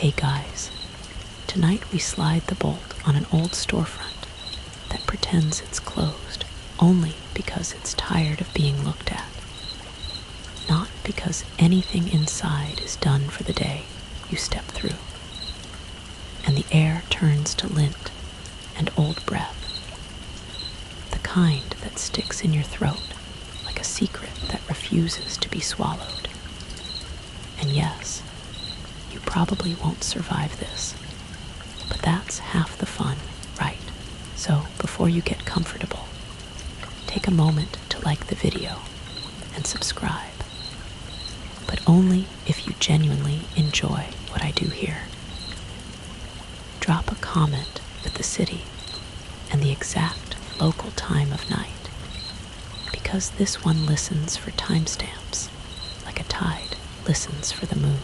Hey guys, tonight we slide the bolt on an old storefront that pretends it's closed only because it's tired of being looked at. Not because anything inside is done for the day you step through. And the air turns to lint and old breath. The kind that sticks in your throat like a secret that refuses to be swallowed. And yes, you probably won't survive this, but that's half the fun, right? So before you get comfortable, take a moment to like the video and subscribe. But only if you genuinely enjoy what I do here. Drop a comment with the city and the exact local time of night, because this one listens for timestamps like a tide listens for the moon.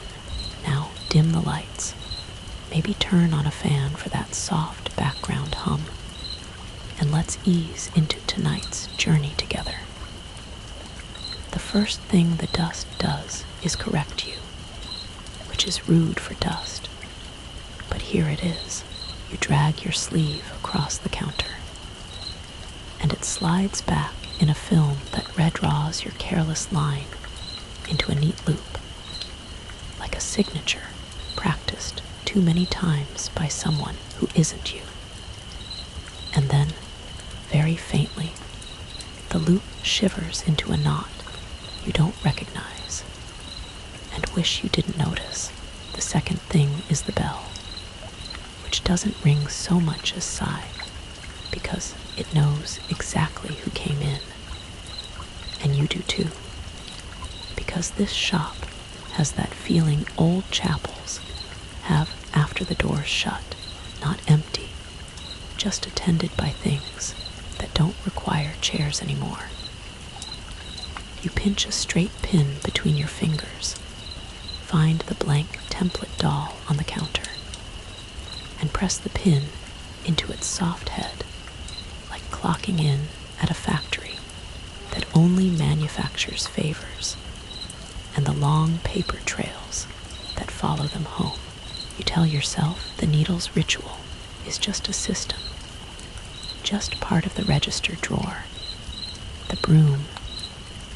Now dim the lights, maybe turn on a fan for that soft background hum, and let's ease into tonight's journey together. The first thing the dust does is correct you, which is rude for dust. But here it is. You drag your sleeve across the counter, and it slides back in a film that redraws your careless line into a neat loop, like a signature practiced too many times by someone who isn't you. And then, very faintly, the loop shivers into a knot you don't recognize and wish you didn't notice. The second thing is the bell, which doesn't ring so much as sigh, because it knows exactly who came in. And you do too, because this shop has that feeling old chapels have after the doors shut, not empty, just attended by things that don't require chairs anymore. You pinch a straight pin between your fingers, find the blank template doll on the counter, and press the pin into its soft head, like clocking in at a factory that only manufactures favors, and the long paper trails that follow them home. You tell yourself the needle's ritual is just a system, just part of the register drawer, the broom,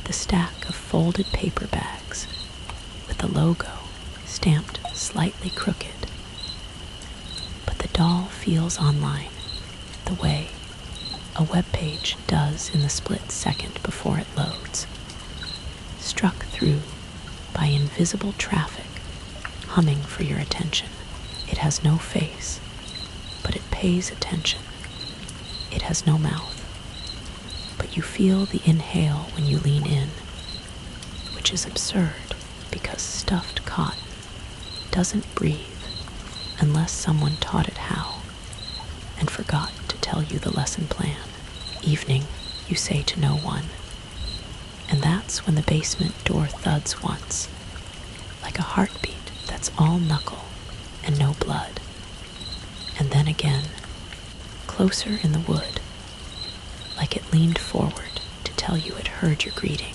the stack of folded paper bags with the logo stamped slightly crooked. But the doll feels online the way a web page does in the split second before it loads, struck through by invisible traffic humming for your attention. It has no face, but it pays attention. It has no mouth, but you feel the inhale when you lean in, which is absurd because stuffed cotton doesn't breathe unless someone taught it how and forgot to tell you the lesson plan. Evening, you say to no one, and that's when the basement door thuds once, like a heartbeat that's all knuckle and no blood. And then again, closer in the wood, like it leaned forward to tell you it heard your greeting,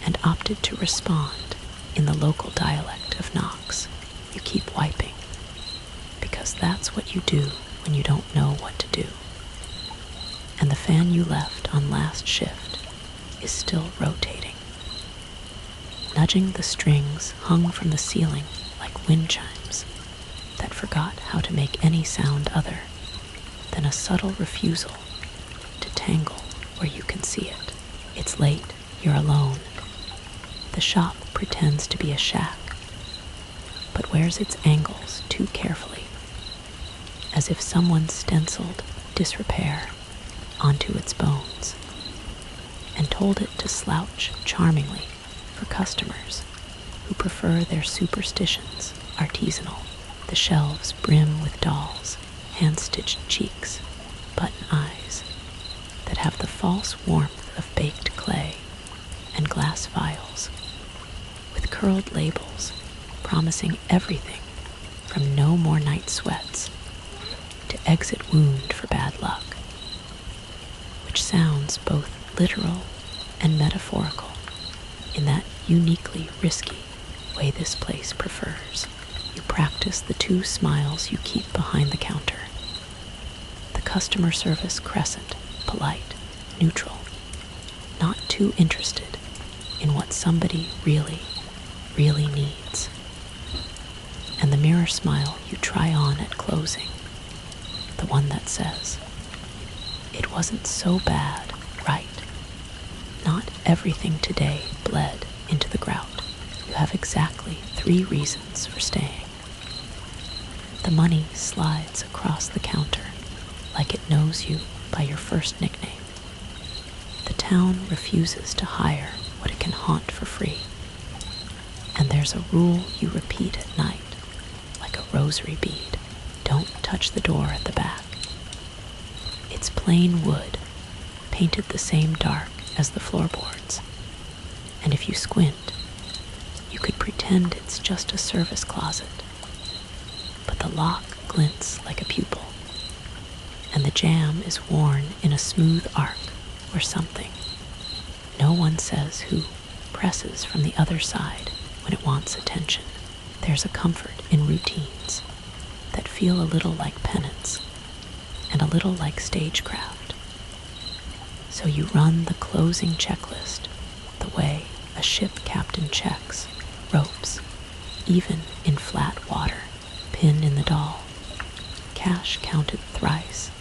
and opted to respond in the local dialect of knocks. You keep wiping, because that's what you do when you don't know what to do. And the fan you left on last shift is still rotating, nudging the strings hung from the ceiling like wind chimes that forgot how to make any sound other than a subtle refusal to tangle where you can see it. It's late, you're alone. The shop pretends to be a shack, but wears its angles too carefully, as if someone stenciled disrepair onto its bones and told it to slouch charmingly for customers who prefer their superstitions artisanal. The shelves brim with dolls, hand-stitched cheeks, button eyes that have the false warmth of baked clay, and glass vials with curled labels promising everything from no more night sweats to exit wound for bad luck, which sounds both literal and metaphorical in that uniquely risky way this place prefers. you practice the two smiles you keep behind the counter. The customer service crescent, polite, neutral, not too interested in what somebody really, really needs. And the mirror smile you try on at closing, the one that says, "It wasn't so bad, right? Not everything today bled into the grout. You have exactly 3 reasons for staying." The money slides across the counter like it knows you by your first nickname. The town refuses to hire what it can haunt for free. And there's a rule you repeat at night, like a rosary bead. Don't touch the door at the back. It's plain wood, painted the same dark as the floorboards. And if you squint, you could pretend it's just a service closet. But the lock glints like a pupil, and the jamb is worn in a smooth arc or something. No one says who presses from the other side when it wants attention. There's a comfort in routines that feel a little like penance and a little like stagecraft. So you run the closing checklist the way a ship captain checks ropes, even in flat water, pin in the doll, cash counted thrice,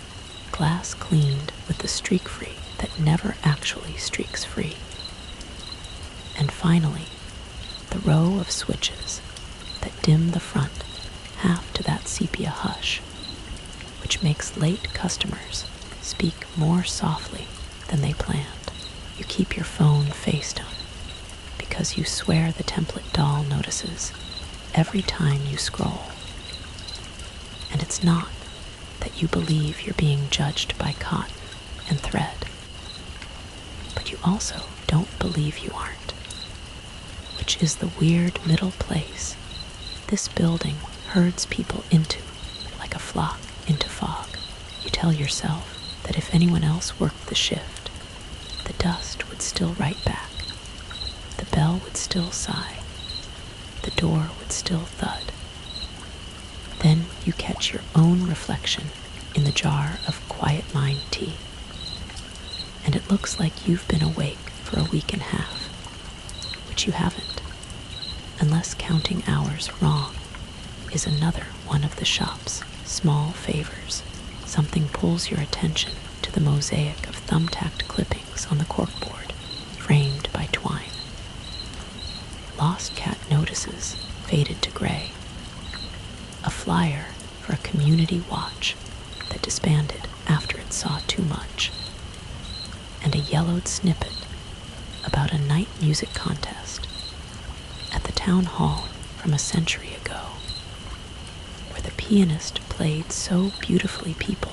glass cleaned with the streak-free that never actually streaks free. And finally, the row of switches that dim the front half to that sepia hush, which makes late customers speak more softly than they planned. You keep your phone face down because you swear the template doll notices every time you scroll. And it's not that you believe you're being judged by cotton and thread, but you also don't believe you aren't, which is the weird middle place this building herds people into like a flock into fog. You tell yourself that if anyone else worked the shift, the dust would still write back, the bell would still sigh, the door would still thud. Then you catch your own reflection in the jar of quiet mind tea, and it looks like you've been awake for a week and a half, which you haven't, unless counting hours wrong is another one of the shop's small favors. Something pulls your attention to the mosaic of thumbtacked clippings on the corkboard, framed by twine. Lost cat notices faded to gray. A flyer for a community watch that disbanded after it saw too much. And a yellowed snippet about a night music contest at the town hall from a century ago, where the pianist played so beautifully people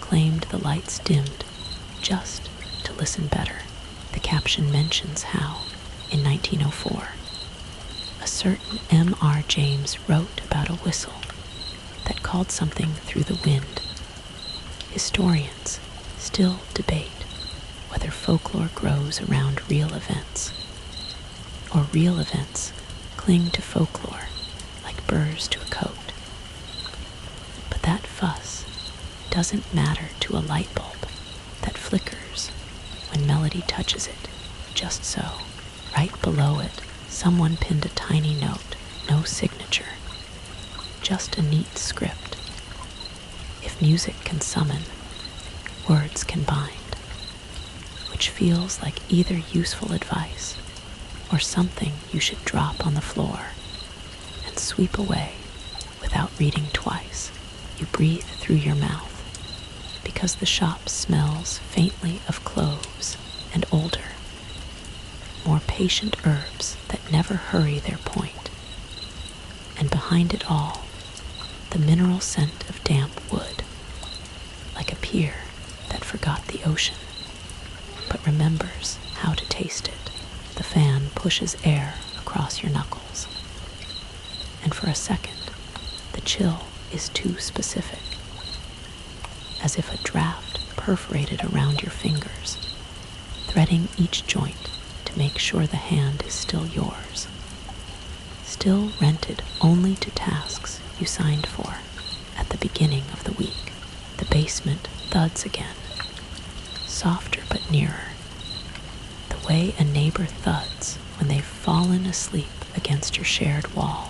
claimed the lights dimmed just to listen better. The caption mentions how, in 1904, a certain M.R. James wrote about a whistle that called something through the wind. Historians still debate whether folklore grows around real events, or real events cling to folklore like burrs to a coat. But that fuss doesn't matter to a light bulb that flickers when melody touches it, just so. Right below it, someone pinned a tiny note, no signature, just a neat script. If music can summon, words can bind, which feels like either useful advice or something you should drop on the floor and sweep away without reading twice. You breathe through your mouth because the shop smells faintly of cloves and older, more patient herbs that never hurry their point. And behind it all, the mineral scent of damp wood, like a pier that forgot the ocean, but remembers how to taste it. The fan pushes air across your knuckles, and for a second, the chill is too specific, as if a draft perforated around your fingers, threading each joint to make sure the hand is still yours. still rented only to tasks you signed for at the beginning of the week. The basement thuds again, softer but nearer, the way a neighbor thuds when they've fallen asleep against your shared wall,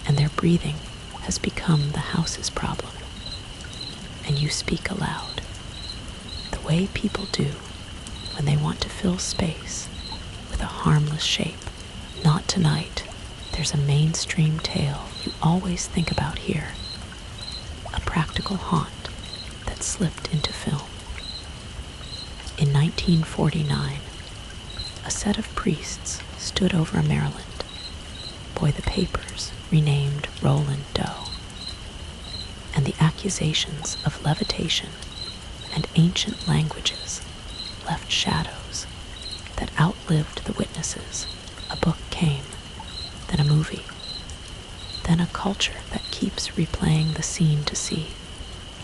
and their breathing has become the house's problem. And you speak aloud, the way people do when they want to fill space with a harmless shape. Not tonight. There's a mainstream tale you always think about here, a practical haunt that slipped into film. In 1949, a set of priests stood over Maryland. Boy, the papers renamed Roland Doe, and the accusations of levitation and ancient languages left shadows that outlived the witnesses. A book came, then a movie, then a culture that keeps replaying the scene to see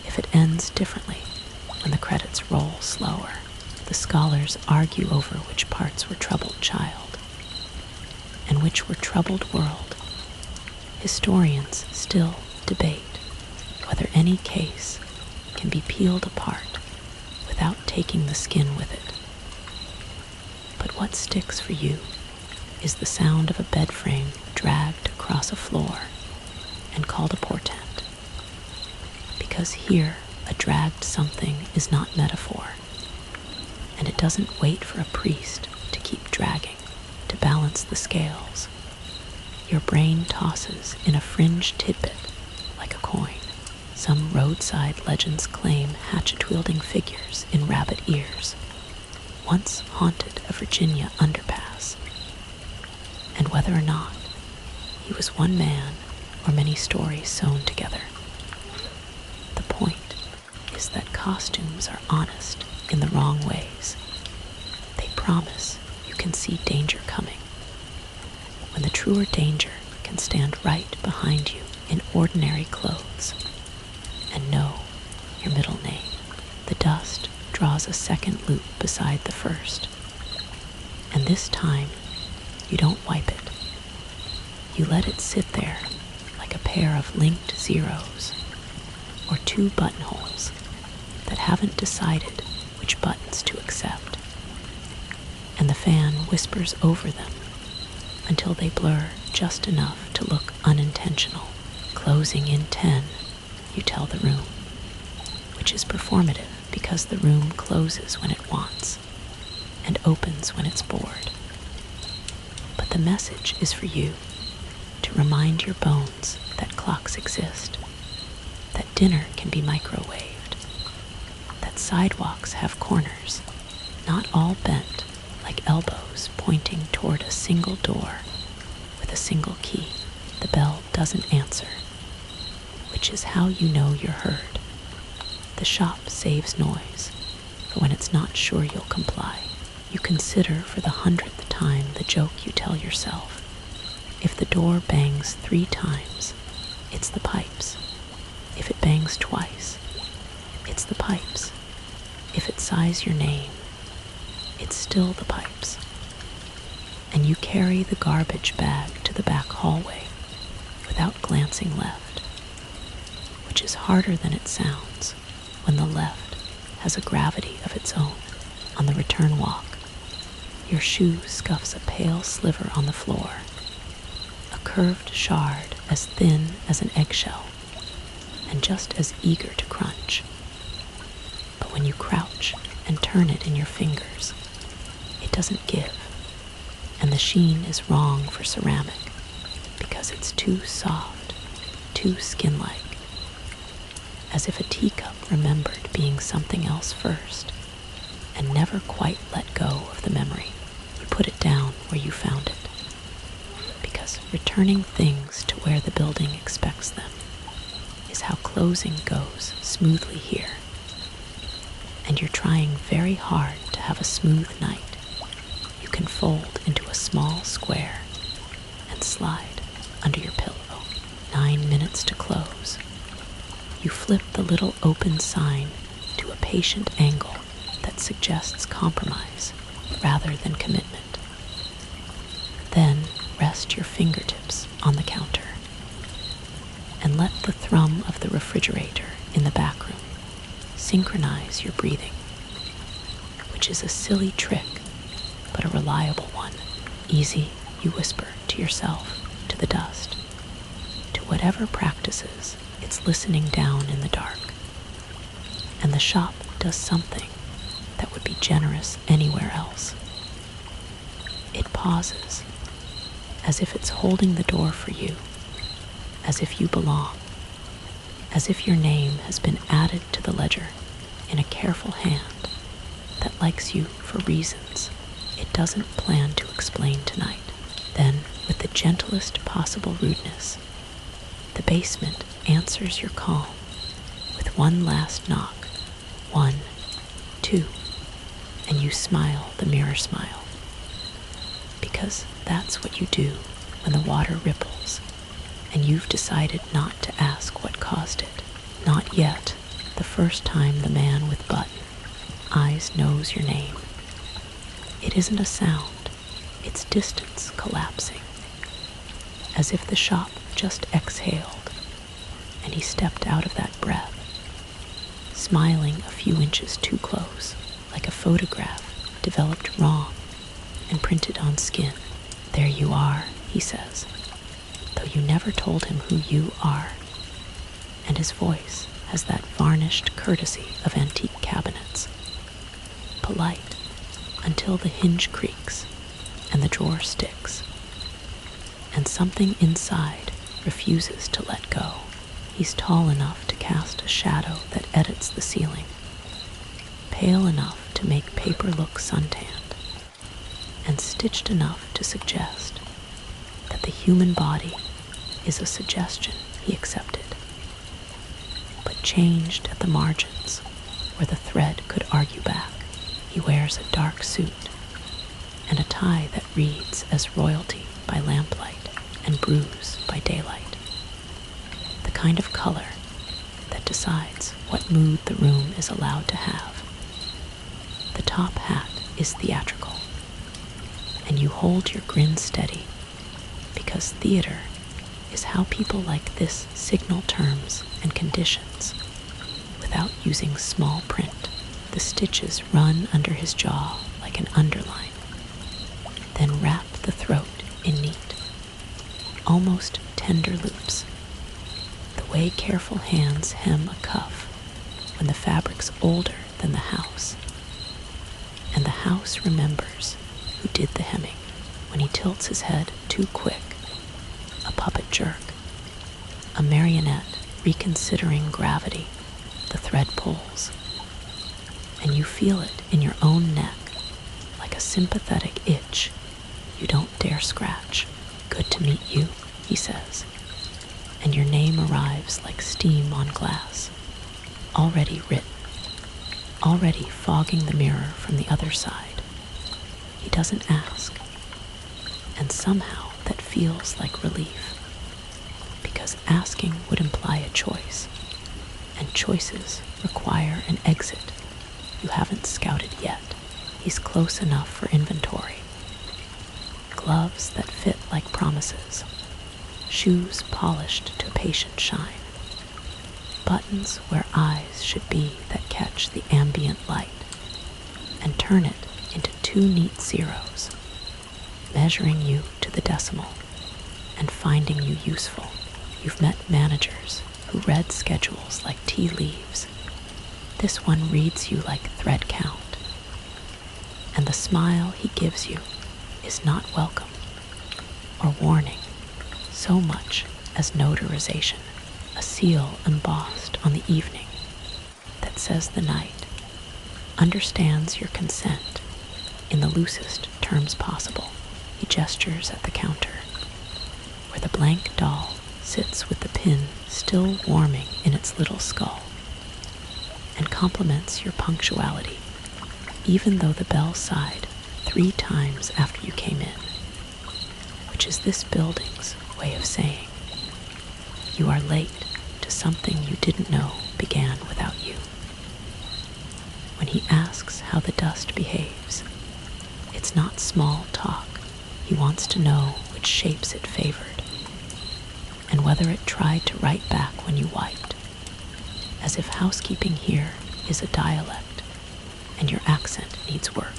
if it ends differently when the credits roll slower. The scholars argue over which parts were troubled child and which were troubled world. Historians still debate whether any case can be peeled apart without taking the skin with it. But what sticks for you is the sound of a bed frame dragged across a floor and called a portent. Because here, a dragged something is not metaphor, and it doesn't wait for a priest to keep dragging to balance the scales. Your brain tosses in a fringe tidbit like a coin. Some roadside legends claim hatchet-wielding figures in rabbit ears once haunted a Virginia underpass, and whether or not he was one man or many stories sewn together. The point is that costumes are honest in the wrong ways. They promise you can see danger coming, when the truer danger can stand right behind you in ordinary clothes and know your middle name. The dust draws a second loop beside the first, and this time you don't wipe it. You let it sit there like a pair of linked zeros or two buttonholes that haven't decided which buttons to accept, and the fan whispers over them until they blur just enough to look unintentional. Closing in 10, you tell the room, which is performative because the room closes when it wants and opens when it's bored. But the message is for you, to remind your bones that clocks exist, that dinner can be microwaved, that sidewalks have corners, not all bent like elbows pointing toward a single door with a single key. The bell doesn't answer, which is how you know you're heard. The shop saves noise for when it's not sure you'll comply. You consider for the 100th time the joke you tell yourself. If the door bangs 3 times, it's the pipes. If it bangs twice, it's the pipes. If it sighs your name, it's still the pipes. And you carry the garbage bag to the back hallway without glancing left, which is harder than it sounds when the left has a gravity of its own. On the return walk, your shoe scuffs a pale sliver on the floor, a curved shard as thin as an eggshell and just as eager to crunch. But when you crouch and turn it in your fingers, it doesn't give, and the sheen is wrong for ceramic because it's too soft, too skin-like, as if a teacup remembered being something else first and never quite let go of the memory. You put it down where you found it, because returning things to where the building expects them is how closing goes smoothly here. And you're trying very hard to have a smooth night. You can fold into a small square and slide under your pillow. 9 minutes to close. You flip the little open sign to a patient angle that suggests compromise rather than commitment. Then rest your fingertips on the counter and let the thrum of the refrigerator in the back room synchronize your breathing, which is a silly trick, but a reliable one. Easy, you whisper to yourself, to the dust, to whatever practices it's listening down in the dark. And the shop does something that would be generous anywhere else. It pauses, as if it's holding the door for you, as if you belong, as if your name has been added to the ledger in a careful hand that likes you for reasons it doesn't plan to explain tonight. Then, with the gentlest possible rudeness, the basement answers your call with one last knock. 1, 2, and you smile the mirror smile. Because that's what you do when the water ripples and you've decided not to ask what caused it. Not yet, the first time the man with button eyes knows your name. It isn't a sound, it's distance collapsing, as if the shop just exhaled and he stepped out of that breath, smiling a few inches too close, like a photograph developed wrong and printed on skin. There you are, he says, though you never told him who you are, and his voice has that varnished courtesy of antique cabinets, polite until the hinge creaks and the drawer sticks, and something inside refuses to let go. He's tall enough to cast a shadow that edits the ceiling, pale enough to make paper look suntanned, and stitched enough to suggest that the human body is a suggestion he accepted, but changed at the margins where the thread could argue back. He wears a dark suit and a tie that reads as royalty by lamplight and bruise by daylight. The kind of color that decides what mood the room is allowed to have. The top hat is theatrical, and you hold your grin steady because theater is how people like this signal terms and conditions without using small print. The stitches run under his jaw like an underline, then wrap the throat in neat, almost tender loops, the way careful hands hem a cuff when the fabric's older than the house, and the house remembers who did the hemming when he tilts his head too quick, a puppet jerk, a marionette reconsidering gravity. The thread pulls, and you feel it in your own neck like a sympathetic itch you don't dare scratch. Good to meet you, he says, and your name arrives like steam on glass, already written, already fogging the mirror from the other side. He doesn't ask, and somehow that feels like relief, because asking would imply a choice, and choices require an exit you haven't scouted yet. He's close enough for inventory. Gloves that fit like promises, shoes polished to patient shine, buttons where eyes should be that catch the ambient light and turn it into 2 neat zeros, measuring you to the decimal and finding you useful. You've met managers who read schedules like tea leaves. This one reads you like thread count, and the smile he gives you is not welcome or warning so much as notarization, a seal embossed on the evening that says the night understands your consent in the loosest terms possible. He gestures at the counter, where the blank doll sits with the pin still warming in its little skull, and compliments your punctuality, even though the bell sighed 3 times after you came in, which is this building's way of saying you are late to something you didn't know began without you. When he asks how the dust behaves, it's not small talk. He wants to know which which shapes it favored, and whether it tried to write back when you wiped, as if housekeeping here is a dialect and your accent needs work.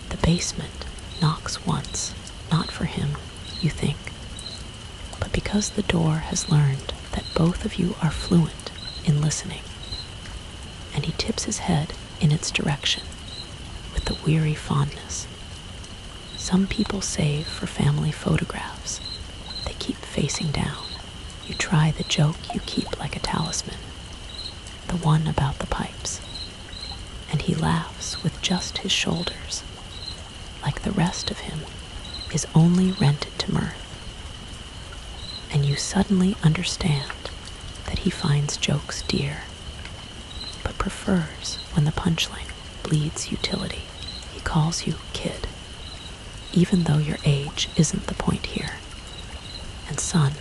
The basement knocks once, not for him, you think, but because the door has learned that both of you are fluent in listening, and he tips his head in its direction with a weary fondness. Some people save for family photographs. They keep facing down. You try the joke you keep like a talisman, the one about the pipes, and he laughs with just his shoulders, like the rest of him is only rented to mirth. And you suddenly understand that he finds jokes dear, but prefers when the punchline bleeds utility. He calls you kid, even though your age isn't the point here, and son,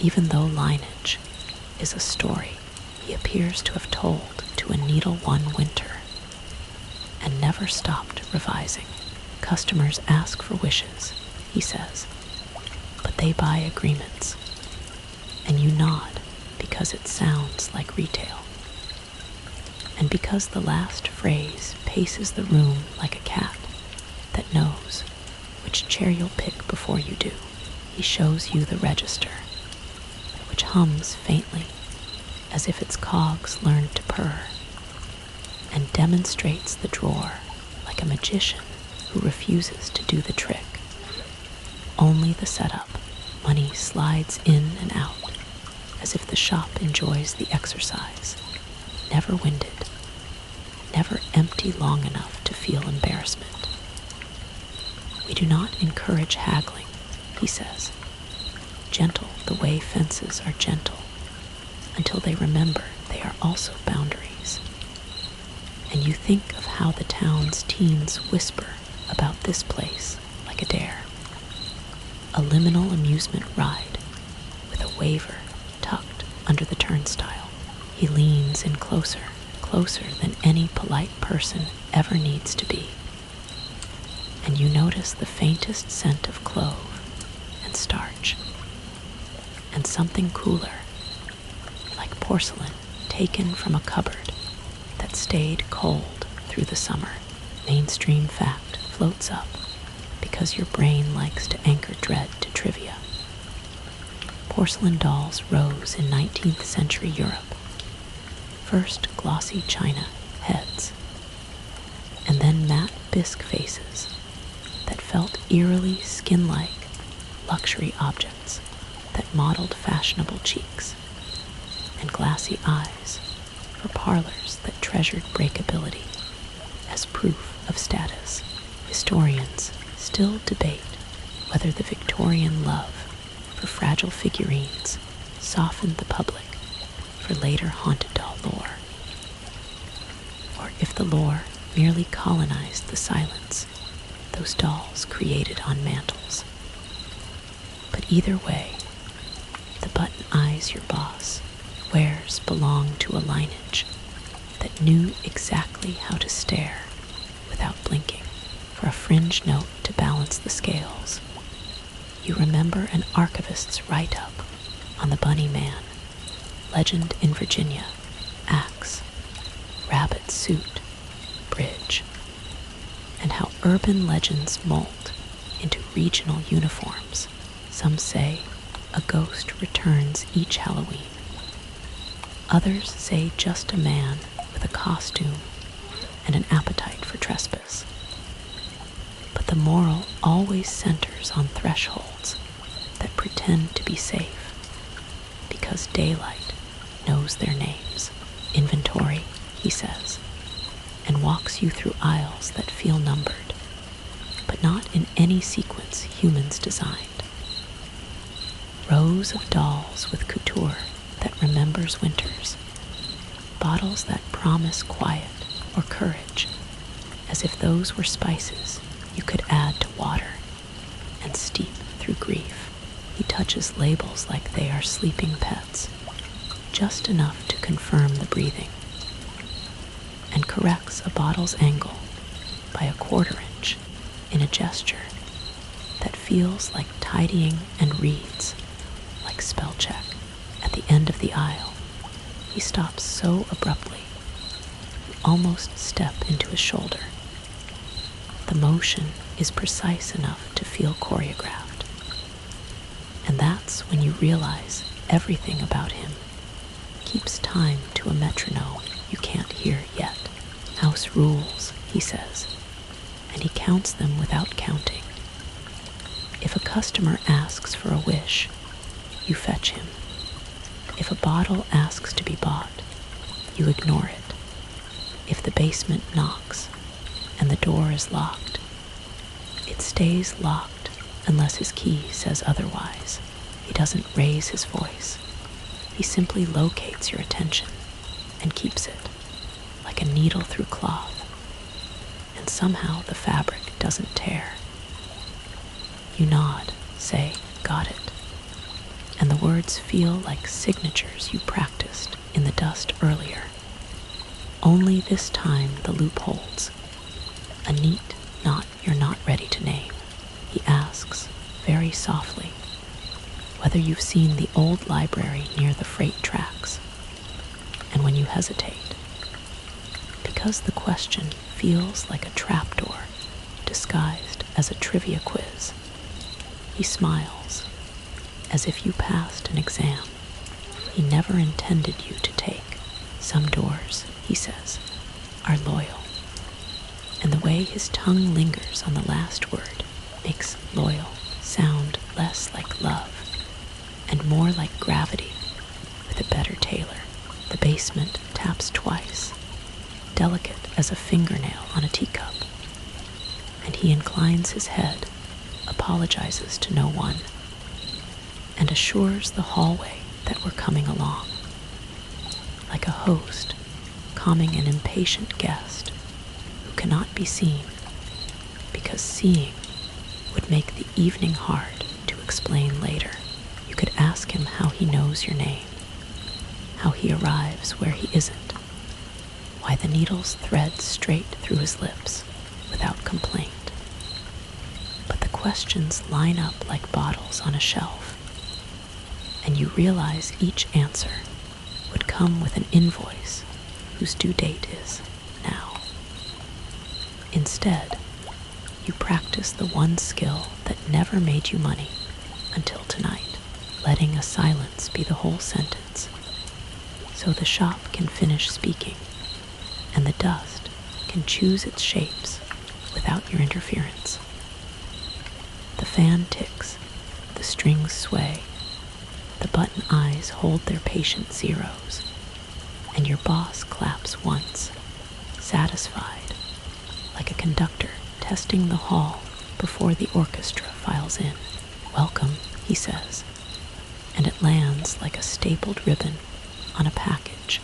even though lineage is a story he appears to have told to a needle one winter and never stopped revising. Customers ask for wishes, he says, but they buy agreements, and you nod because it sounds like retail. And because the last phrase paces the room like a cat that knows which chair you'll pick before you do, he shows you the register, which hums faintly as if its cogs learned to purr, and demonstrates the drawer like a magician who refuses to do the trick. Only the setup. Money slides in and out as if the shop enjoys the exercise, never winded, never empty long enough to feel embarrassment. We do not encourage haggling, he says, gentle the way fences are gentle, until they remember they are also boundaries. And you think of how the town's teens whisper about this place like a dare. A liminal amusement ride with a waiver tucked under the turnstile. He leans in closer, closer than any polite person ever needs to be. And you notice the faintest scent of clove and starch, and something cooler, like porcelain taken from a cupboard that stayed cold through the summer. Mainstream fact floats up because your brain likes to anchor dread to trivia. Porcelain dolls rose in 19th century Europe. First glossy china heads, and then matte bisque faces that felt eerily skin-like luxury objects that modeled fashionable cheeks, and glassy eyes for parlors that treasured breakability as proof of status. Historians still debate whether the Victorian love for fragile figurines softened the public for later haunted doll lore, or if the lore merely colonized the silence those dolls created on mantels. But either way, the button eyes your boss wears belong to a lineage that knew exactly how to stare without blinking for a fringe note to balance the scales. You remember an archivist's write-up on the Bunny Man, legend in Virginia, axe, rabbit suit, bridge, and how urban legends mold into regional uniforms. Some say a ghost returns each Halloween. Others say just a man with a costume and an appetite for trespass. But the moral always centers on thresholds that pretend to be safe because daylight knows their names. Inventory, he says, and walks you through aisles that feel numbered, but not in any sequence humans designed. Rows of dolls with couture that remembers winters, bottles that promise quiet or courage, as if those were spices you could add to water and steep through grief. He touches labels like they are sleeping pets, just enough to confirm the breathing, and corrects a bottle's angle by a quarter inch in a gesture feels like tidying and reads, like spell check. At the end of the aisle, he stops so abruptly, you almost step into his shoulder. The motion is precise enough to feel choreographed. And that's when you realize everything about him keeps time to a metronome you can't hear yet. House rules, he says, and he counts them without counting. If a customer asks for a wish, you fetch him. If a bottle asks to be bought, you ignore it. If the basement knocks and the door is locked, it stays locked unless his key says otherwise. He doesn't raise his voice. He simply locates your attention and keeps it, like a needle through cloth. And somehow the fabric doesn't tear. You nod, say, "Got it." And the words feel like signatures you practiced in the dust earlier. Only this time the loop holds. A neat knot you're not ready to name. He asks, very softly, whether you've seen the old library near the freight tracks. And when you hesitate, because the question feels like a trapdoor disguised as a trivia quiz, he smiles, as if you passed an exam he never intended you to take. Some doors, he says, are loyal. And the way his tongue lingers on the last word makes loyal sound less like love and more like gravity with a better tailor. The basement taps twice, delicate as a fingernail on a teacup, and he inclines his head, apologizes to no one, and assures the hallway that we're coming along, like a host calming an impatient guest who cannot be seen, because seeing would make the evening hard to explain later. You could ask him how he knows your name, how he arrives where he isn't, why the needles thread straight through his lips without complaint. But the questions line up like bottles on a shelf, and you realize each answer would come with an invoice whose due date is now. Instead, you practice the one skill that never made you money until tonight, letting a silence be the whole sentence, so the shop can finish speaking and the dust can choose its shapes without your interference. The fan ticks, the strings sway, the button eyes hold their patient zeros, and your boss claps once, satisfied, like a conductor testing the hall before the orchestra files in. "Welcome," he says, and it lands like a stapled ribbon on a package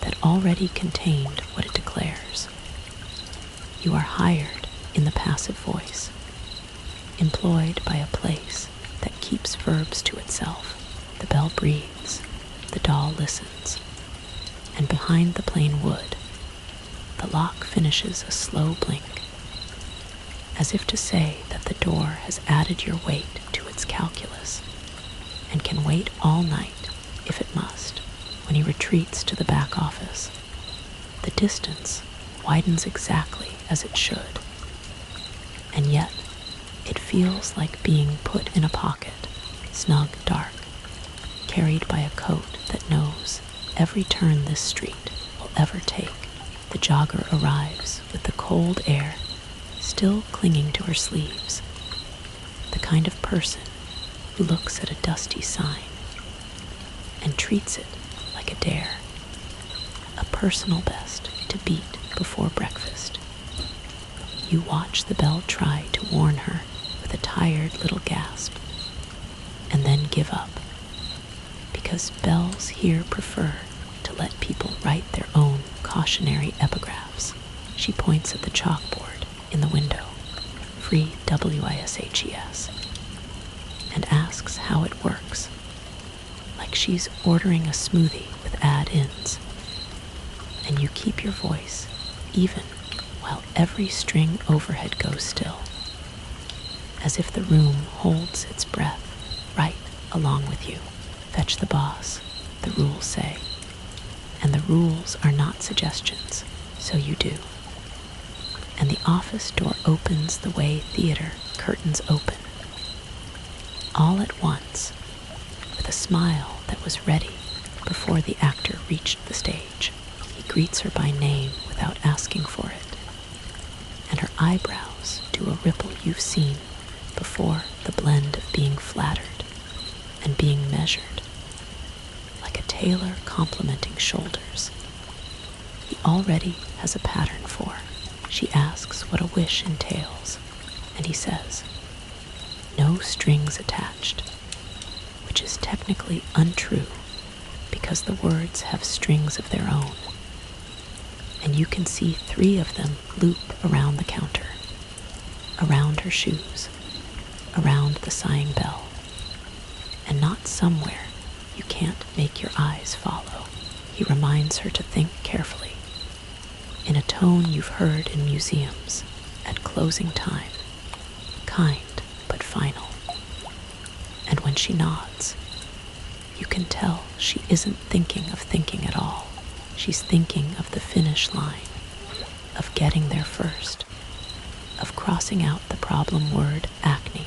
that already contained what it declares. You are hired in the passive voice, employed by a place that keeps verbs to itself. The bell breathes, the doll listens, and behind the plain wood, the lock finishes a slow blink, as if to say that the door has added your weight to its calculus and can wait all night if it must. When he retreats to the back office, the distance widens exactly as it should, and yet it feels like being put in a pocket, snug, dark, carried by a coat that knows every turn this street will ever take. The jogger arrives with the cold air still clinging to her sleeves, the kind of person who looks at a dusty sign and treats it like a dare, a personal best to beat before breakfast. You watch the bell try to warn her with a tired little gasp, and then give up, because bells here prefer to let people write their own cautionary epigraphs. She points at the chalkboard in the window, free WISHES, and asks how it works, like she's ordering a smoothie with add-ins. And you keep your voice even while every string overhead goes still, as if the room holds its breath right along with you. Fetch the boss, the rules say. And the rules are not suggestions, so you do. And the office door opens the way theater curtains open. All at once, with a smile that was ready before the actor reached the stage. He greets her by name without asking for it, and her eyebrows do a ripple you've seen before, the blend of being flattered and being measured, like a tailor complimenting shoulders he already has a pattern for. She asks what a wish entails, and he says, no strings attached, which is technically untrue because the words have strings of their own, and you can see 3 of them loop around the counter, around her shoes, around the sighing bell, and not somewhere you can't make your eyes follow. He reminds her to think carefully, in a tone you've heard in museums at closing time, kind but final. And when she nods, you can tell she isn't thinking of thinking at all. She's thinking of the finish line, of getting there first, of crossing out the problem word acne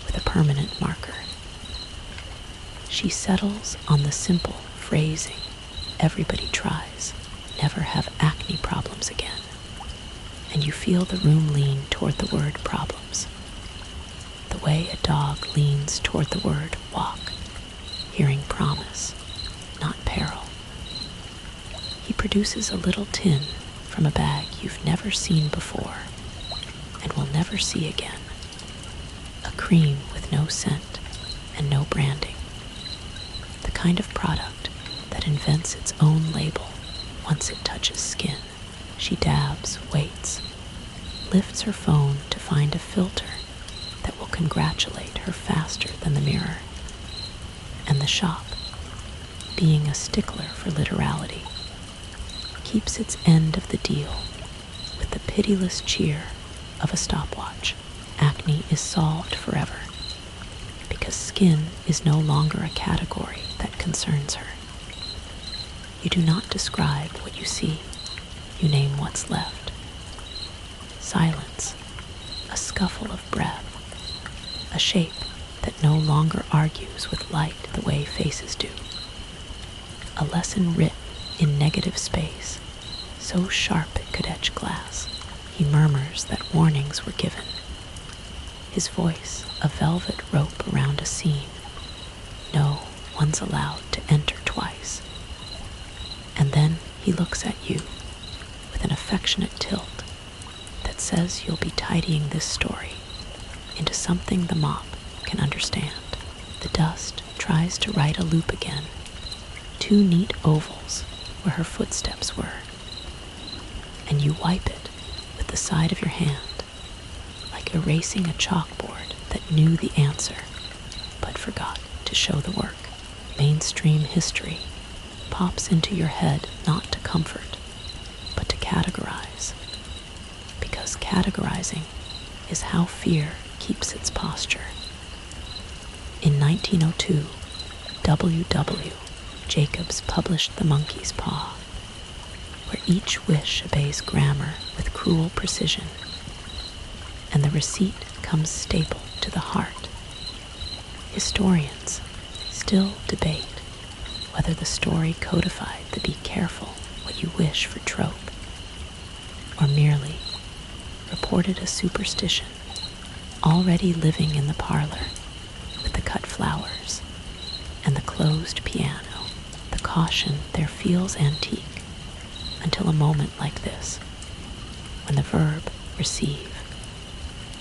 with a permanent marker. She settles on the simple phrasing everybody tries, never have acne problems again. And you feel the room lean toward the word problems, the way a dog leans toward the word walk, hearing promise, not peril. He produces a little tin from a bag you've never seen before and will never see again, a cream with no scent and no branding, the kind of product that invents its own label once it touches skin. She dabs, waits, lifts her phone to find a filter that will congratulate her faster than the mirror. And the shop, being a stickler for literality, keeps its end of the deal with the pitiless cheer of a stopwatch. Acne is solved forever because skin is no longer a category that concerns her. You do not describe what you see, you name what's left. Silence, a scuffle of breath, a shape that no longer argues with light the way faces do. A lesson written in negative space, so sharp it could etch glass. He murmurs that warnings were given. His voice, a velvet rope around a scene. No one's allowed to enter twice. And then he looks at you with an affectionate tilt that says you'll be tidying this story into something the mop can understand. The dust tries to write a loop again, 2 neat ovals where her footsteps were, and you wipe it with the side of your hand, like erasing a chalkboard that knew the answer but forgot to show the work. Mainstream history pops into your head not to comfort, but to categorize, because categorizing is how fear keeps its posture. In 1902, W.W. Jacobs published The Monkey's Paw, where each wish obeys grammar with cruel precision, and the receipt comes stapled to the heart. Historians still debate whether the story codified the be careful what you wish for trope, or merely reported a superstition already living in the parlor with the cut flowers and the closed piano. The caution there feels antique until a moment like this, when the verb receive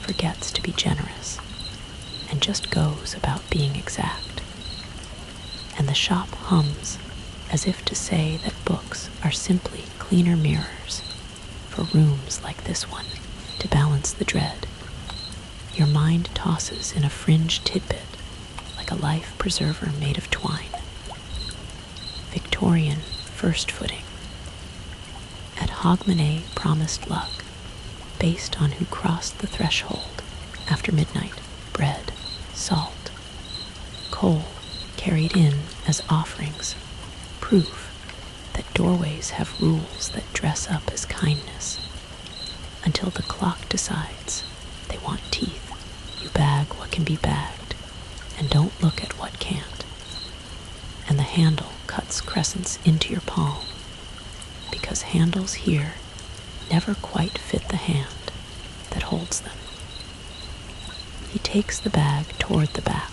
forgets to be generous and just goes about being exact. And the shop hums as if to say that books are simply cleaner mirrors for rooms like this one to balance the dread. Your mind tosses in a fringe tidbit like a life preserver made of twine. Victorian first footing. At Hogmanay promised luck based on who crossed the threshold after midnight, bread, salt, coal carried in as offerings, proof that doorways have rules that dress up as kindness. Until the clock decides they want teeth, you bag what can be bagged and don't look at what can't. And the handle cuts crescents into your palm, because handles here never quite fit the hand that holds them. He takes the bag toward the back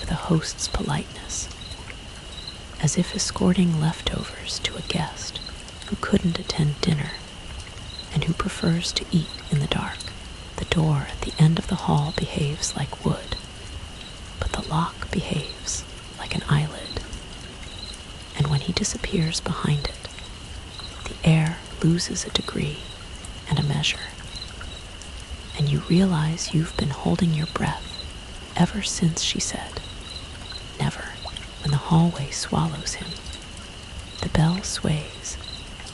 with a host's politeness, as if escorting leftovers to a guest who couldn't attend dinner and who prefers to eat in the dark. The door at the end of the hall behaves like wood, but the lock behaves like an eyelid. And when he disappears behind it, the air loses a degree and a measure, and you realize you've been holding your breath ever since she said, "Never." When the hallway swallows him, the bell sways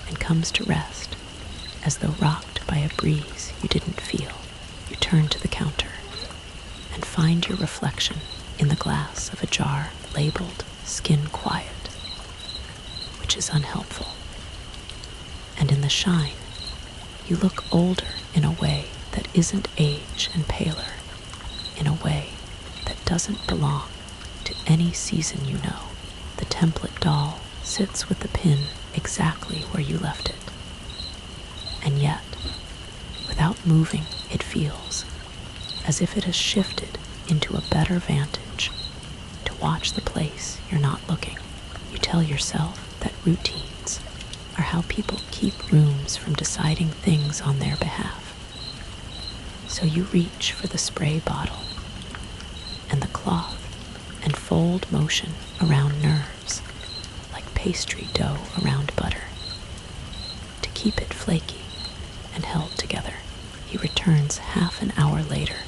and comes to rest as though rocked by a breeze you didn't feel. You turn to the counter and find your reflection in the glass of a jar labeled "Skin Quiet," which is unhelpful. And in the shine, you look older in a way that isn't age and paler, in a way that doesn't belong to any season you know. The template doll sits with the pin exactly where you left it. And yet, without moving, it feels as if it has shifted into a better vantage to watch the place you're not looking. You tell yourself that routines are how people keep rooms from deciding things on their behalf. So you reach for the spray bottle and the cloth and fold motion around nerves like pastry dough around butter to keep it flaky and held together. He returns half an hour later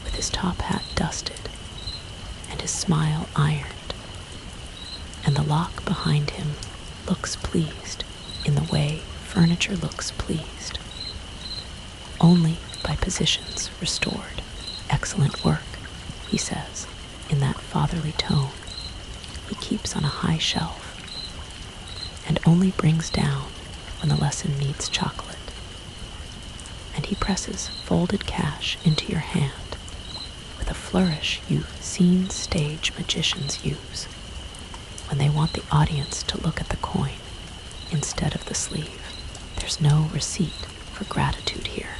with his top hat dusted and his smile ironed, and the lock behind him looks pleased in the way furniture looks pleased, only by positions restored. "Excellent work," he says, in that fatherly tone he keeps on a high shelf and only brings down when the lesson needs chocolate. And he presses folded cash into your hand with a flourish you've seen stage magicians use when they want the audience to look at the coin instead of the sleeve. There's no receipt for gratitude here,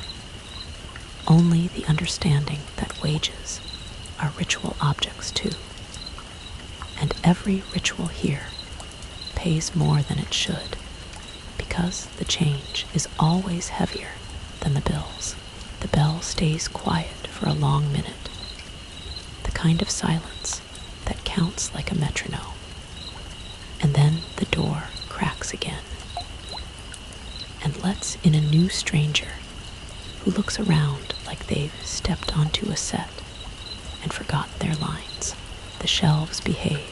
only the understanding that wages are ritual objects too, and every ritual here pays more than it should, because the change is always heavier than the bills. The bell stays quiet for a long minute, the kind of silence that counts like a metronome, and then the door cracks again and lets in a new stranger who looks around like they've stepped onto a set and forgotten their lines. The shelves behave,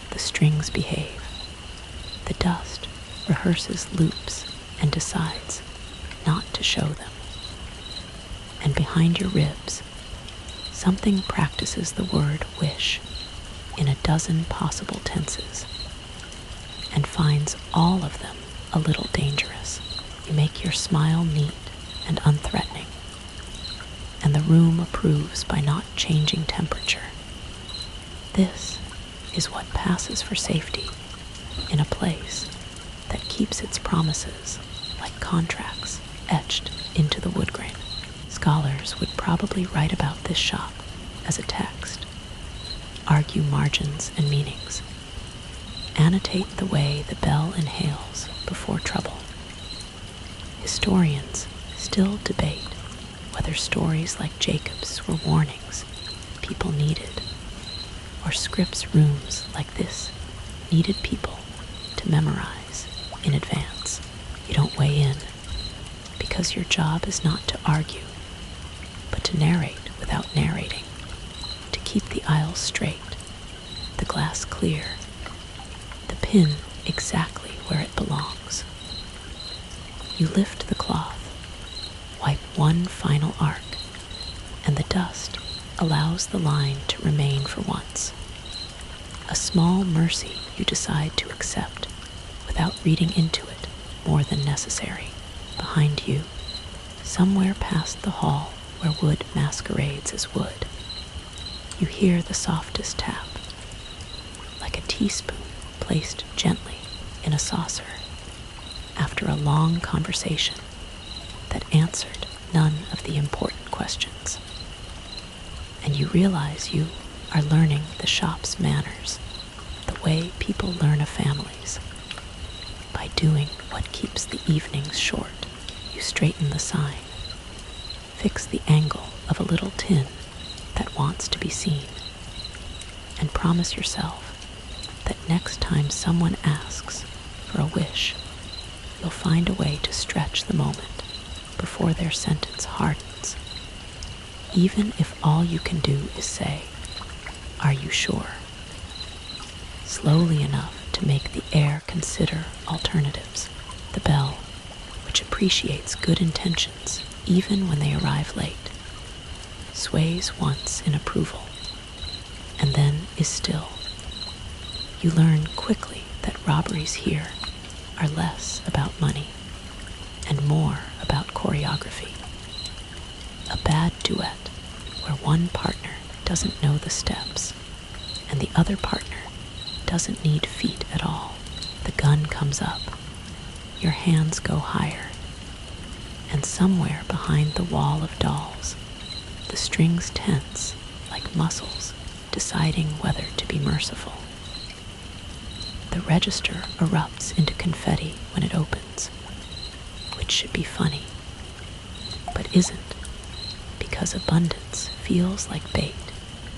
the strings behave, the dust rehearses loops and decides not to show them. And behind your ribs, something practices the word wish in a dozen possible tenses and finds all of them a little dangerous. You make your smile neat and unthreatening, and the room approves by not changing temperature. This is what passes for safety in a place that keeps its promises like contracts etched into the wood grain. Scholars would probably write about this shop as a text, argue margins and meanings, annotate the way the bell inhales before trouble. Historians still debate whether stories like Jacob's were warnings people needed, or Scripps rooms like this needed people to memorize in advance. You don't weigh in, because your job is not to argue, but to narrate without narrating, to keep the aisles straight, the glass clear, the pin exactly where it belongs. You lift the cloth, wipe one final arc, and the dust allows the line to remain for once. A small mercy you decide to accept without reading into it more than necessary. Behind you, somewhere past the hall where wood masquerades as wood, you hear the softest tap, like a teaspoon placed gently in a saucer after a long conversation that answered none of the important questions. And you realize you are learning the shop's manners, the way people learn of families. By doing what keeps the evenings short, you straighten the sign, fix the angle of a little tin that wants to be seen, and promise yourself that next time someone asks for a wish, you'll find a way to stretch the moment before their sentence hardens, even if all you can do is say, "Are you sure?" Slowly enough to make the air consider alternatives. The bell, which appreciates good intentions even when they arrive late, sways once in approval, and then is still. You learn quickly that robberies here are less about money and more about choreography. A bad duet where one partner doesn't know the steps and the other partner doesn't need feet at all. The gun comes up, your hands go higher, and somewhere behind the wall of dolls, the strings tense like muscles deciding whether to be merciful. The register erupts into confetti when it opens, which should be funny, but isn't, because abundance feels like bait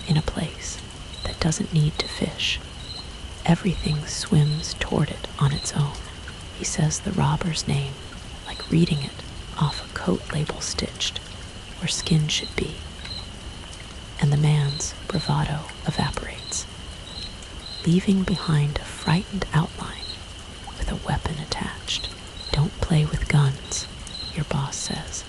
in a place that doesn't need to fish. Everything swims toward it on its own. He says the robber's name like reading it off a coat label stitched where skin should be, and the man's bravado evaporates, leaving behind a frightened outline with a weapon attached. "Don't play with guns," your boss says.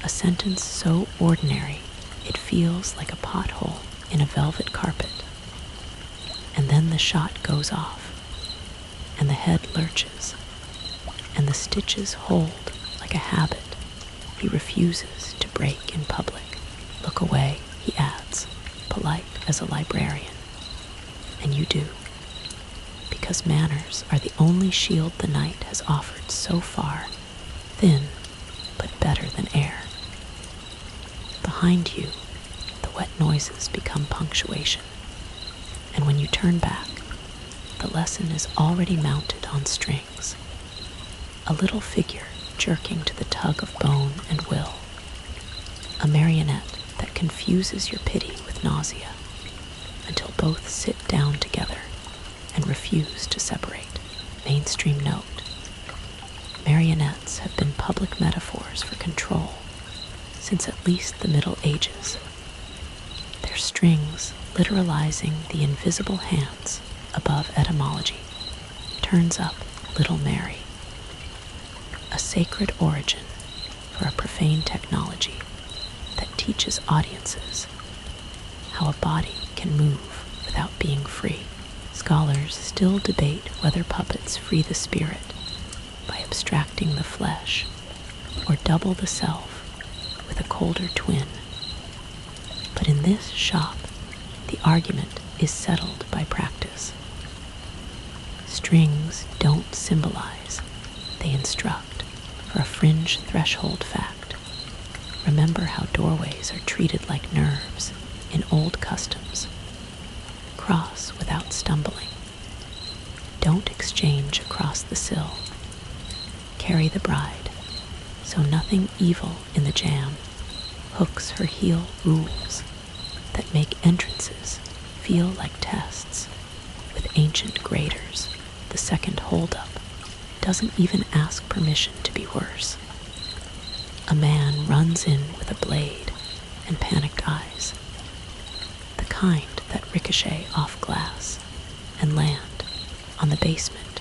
A sentence so ordinary it feels like a pothole in a velvet carpet. And then the shot goes off, and the head lurches, and the stitches hold like a habit he refuses to break in public. "Look away," he adds, polite as a librarian. And you do, because manners are the only shield the night has offered so far, thin but better than air. Behind you, the wet noises become punctuation, and when you turn back, the lesson is already mounted on strings, a little figure jerking to the tug of bone and will, a marionette that confuses your pity with nausea until both sit down together and refuse to separate. Mainstream note: marionettes have been public metaphors for control since at least the Middle Ages, their strings literalizing the invisible hands above etymology. Turns up Little Mary, a sacred origin for a profane technology that teaches audiences how a body can move without being free. Scholars still debate whether puppets free the spirit by abstracting the flesh or double the self with a colder twin. But in this shop, the argument is settled by practice. Strings don't symbolize, they instruct. For a fringe threshold fact, remember how doorways are treated like nerves in old customs. Cross without stumbling. Don't exchange across the sill. Carry the bride, so nothing evil in the jam hooks her heel rules that make entrances feel like tests with ancient graders. The second holdup doesn't even ask permission to be worse. A man runs in with a blade and panicked eyes, the kind that ricochet off glass and land on the basement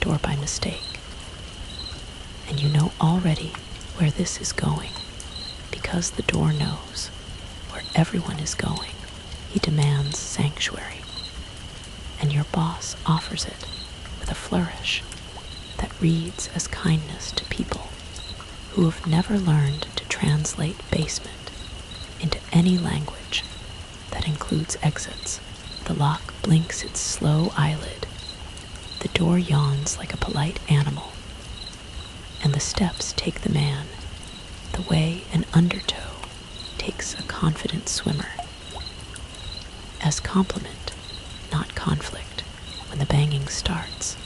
door by mistake. And you know already where this is going because the door knows. everyone is going, he demands sanctuary, and your boss offers it with a flourish that reads as kindness to people who have never learned to translate basement into any language that includes exits. The lock blinks its slow eyelid, the door yawns like a polite animal, and the steps take the man the way an undertow takes a confident swimmer. As compliment, not conflict, when the banging starts,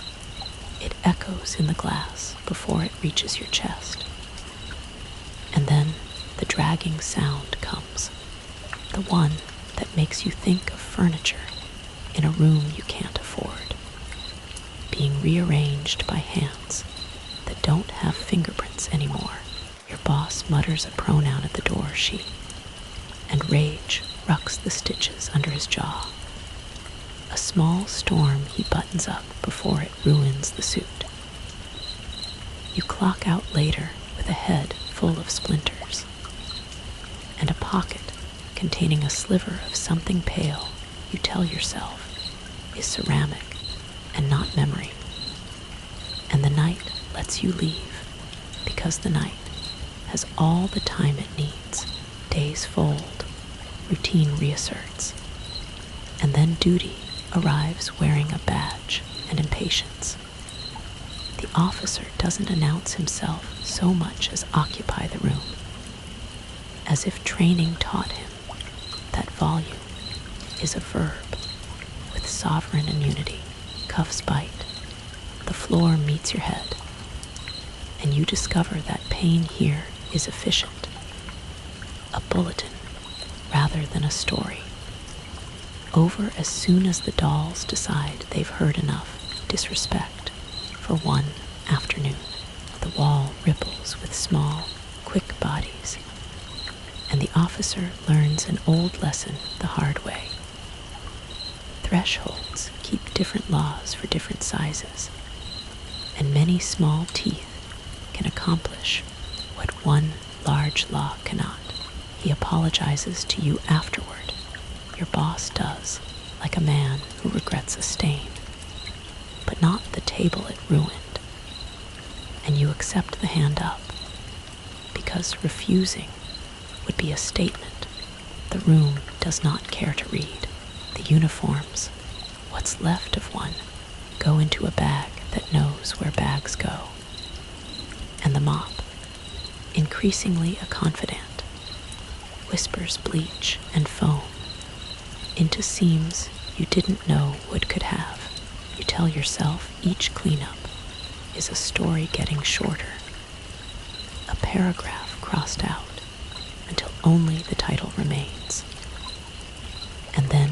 it echoes in the glass before it reaches your chest. And then the dragging sound comes, the one that makes you think of furniture in a room you can't afford, being rearranged by hands that don't have fingerprints anymore. Your boss mutters a pronoun at the door, she, and rage rucks the stitches under his jaw. A small storm he buttons up before it ruins the suit. You clock out later with a head full of splinters and a pocket containing a sliver of something pale you tell yourself is ceramic and not memory. And the night lets you leave because the night has all the time it needs. Days fold, routine reasserts, and then duty arrives wearing a badge and impatience. The officer doesn't announce himself so much as occupy the room, as if training taught him that volume is a verb with sovereign immunity. Cuffs bite, the floor meets your head, and you discover that pain here is efficient, a bulletin rather than a story. Over as soon as the dolls decide they've heard enough disrespect for one afternoon. The wall ripples with small, quick bodies, and the officer learns an old lesson the hard way. Thresholds keep different laws for different sizes, and many small teeth can accomplish what one large law cannot. He apologizes to you afterward. Your boss does, like a man who regrets a stain, but not the table it ruined. And you accept the hand up, because refusing would be a statement the room does not care to read. The uniforms, what's left of one, go into a bag that knows where bags go. And the mop, increasingly a confidant, whispers bleach and foam into seams you didn't know wood could have. You tell yourself each cleanup is a story getting shorter, a paragraph crossed out until only the title remains. And then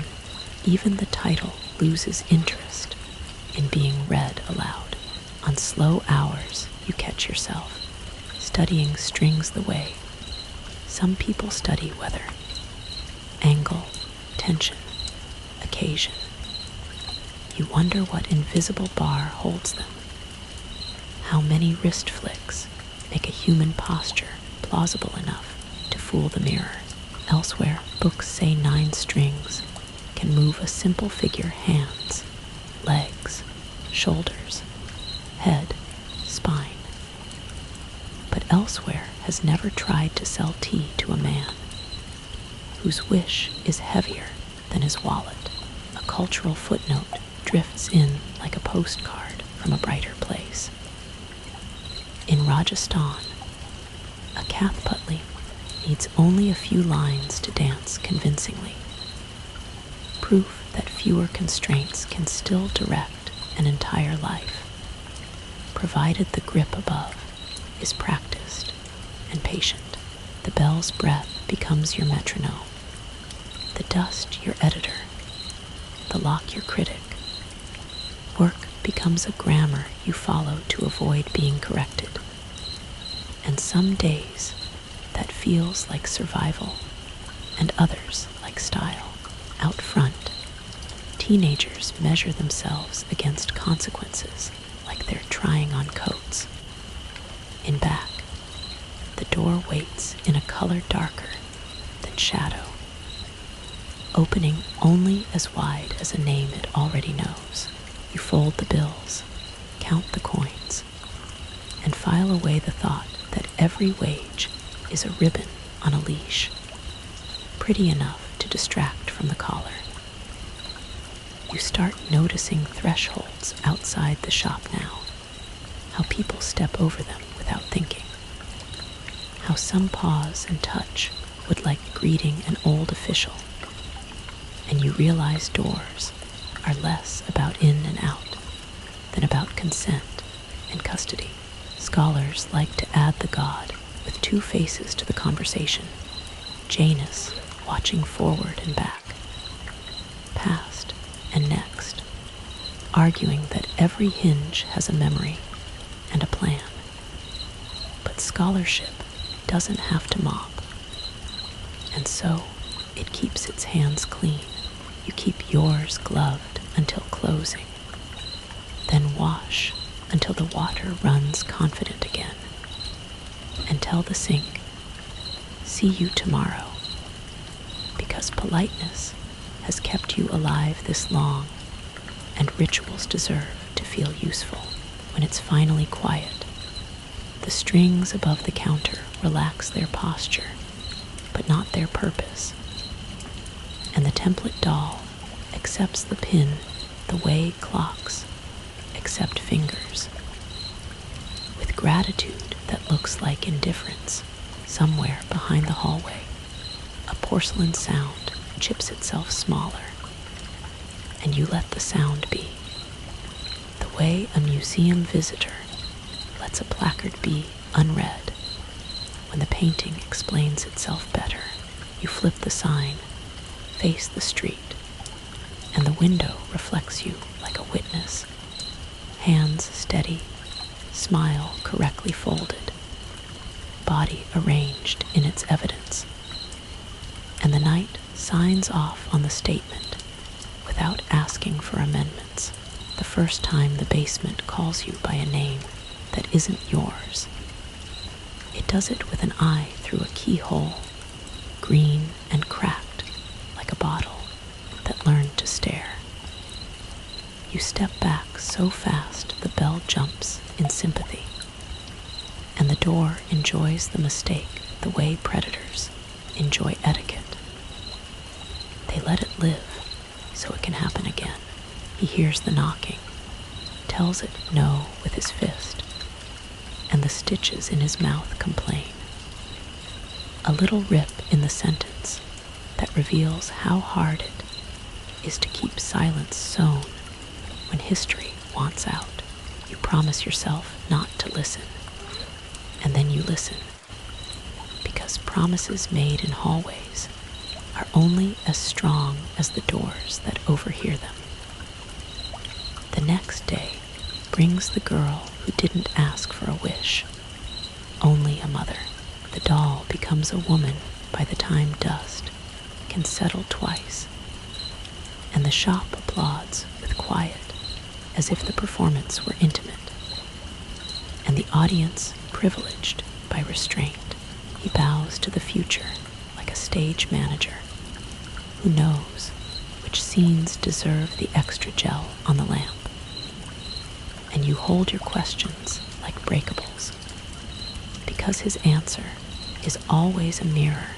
even the title loses interest in being read aloud. On slow hours, you catch yourself studying strings the way some people study weather, angle, tension, occasion. You wonder what invisible bar holds them, how many wrist flicks make a human posture plausible enough to fool the mirror. Elsewhere, books say 9 strings can move a simple figure: hands, legs, shoulders, head, spine. But elsewhere has never tried to sell tea to a man whose wish is heavier than his wallet. A cultural footnote drifts in like a postcard from a brighter place. In Rajasthan, a Kathputli needs only a few lines to dance convincingly. Proof that fewer constraints can still direct an entire life, provided the grip above is practiced and patient. The bell's breath becomes your metronome, the dust your editor, the lock your critic. Work becomes a grammar you follow to avoid being corrected. And some days that feels like survival, and others like style. Out front, teenagers measure themselves against consequences like they're trying on coats. In back, the door waits in a color darker than shadow, opening only as wide as a name it already knows. You fold the bills, count the coins, and file away the thought that every wage is a ribbon on a leash, pretty enough to distract from the collar. You start noticing thresholds outside the shop now, how people step over them without thinking, how some pause and touch would like greeting an old official, and you realize doors are less about in and out than about consent and custody. Scholars like to add the god with two faces to the conversation, Janus watching forward and back, past and next, arguing that every hinge has a memory and a plan. But scholarship doesn't have to mop, and so it keeps its hands clean. You keep yours gloved until closing, then wash until the water runs confident again, and tell the sink, see you tomorrow, because politeness has kept you alive this long, and rituals deserve to feel useful when it's finally quiet. The strings above the counter relax their posture, but not their purpose, and the template doll accepts the pin the way clocks accept fingers, with gratitude that looks like indifference. Somewhere behind the hallway, a porcelain sound chips itself smaller, and you let the sound be, the way a museum visitor lets a placard be unread when the painting explains itself better. You flip the sign, face the street, and the window reflects you like a witness, hands steady, smile correctly folded, body arranged in its evidence. And the night signs off on the statement without asking for amendments, the first time the basement calls you by a name that isn't yours. It does it with an eye through a keyhole, green and cracked like a bottle that learned to stare. You step back so fast the bell jumps in sympathy, and the door enjoys the mistake the way predators enjoy etiquette. They let it live so it can happen again. He hears the knocking, tells it no with his fist, and the stitches in his mouth complain. A little rip in the sentence that reveals how hard it is to keep silence sewn when history wants out. You promise yourself not to listen, and then you listen, because promises made in hallways are only as strong as the doors that overhear them. The next day brings the girl who didn't ask for a wish, only a mother. The doll becomes a woman by the time dust can settle twice, and the shop applauds with quiet, as if the performance were intimate, and the audience privileged by restraint. He bows to the future like a stage manager who knows which scenes deserve the extra gel on the lamp. And you hold your questions like breakables, because his answer is always a mirror.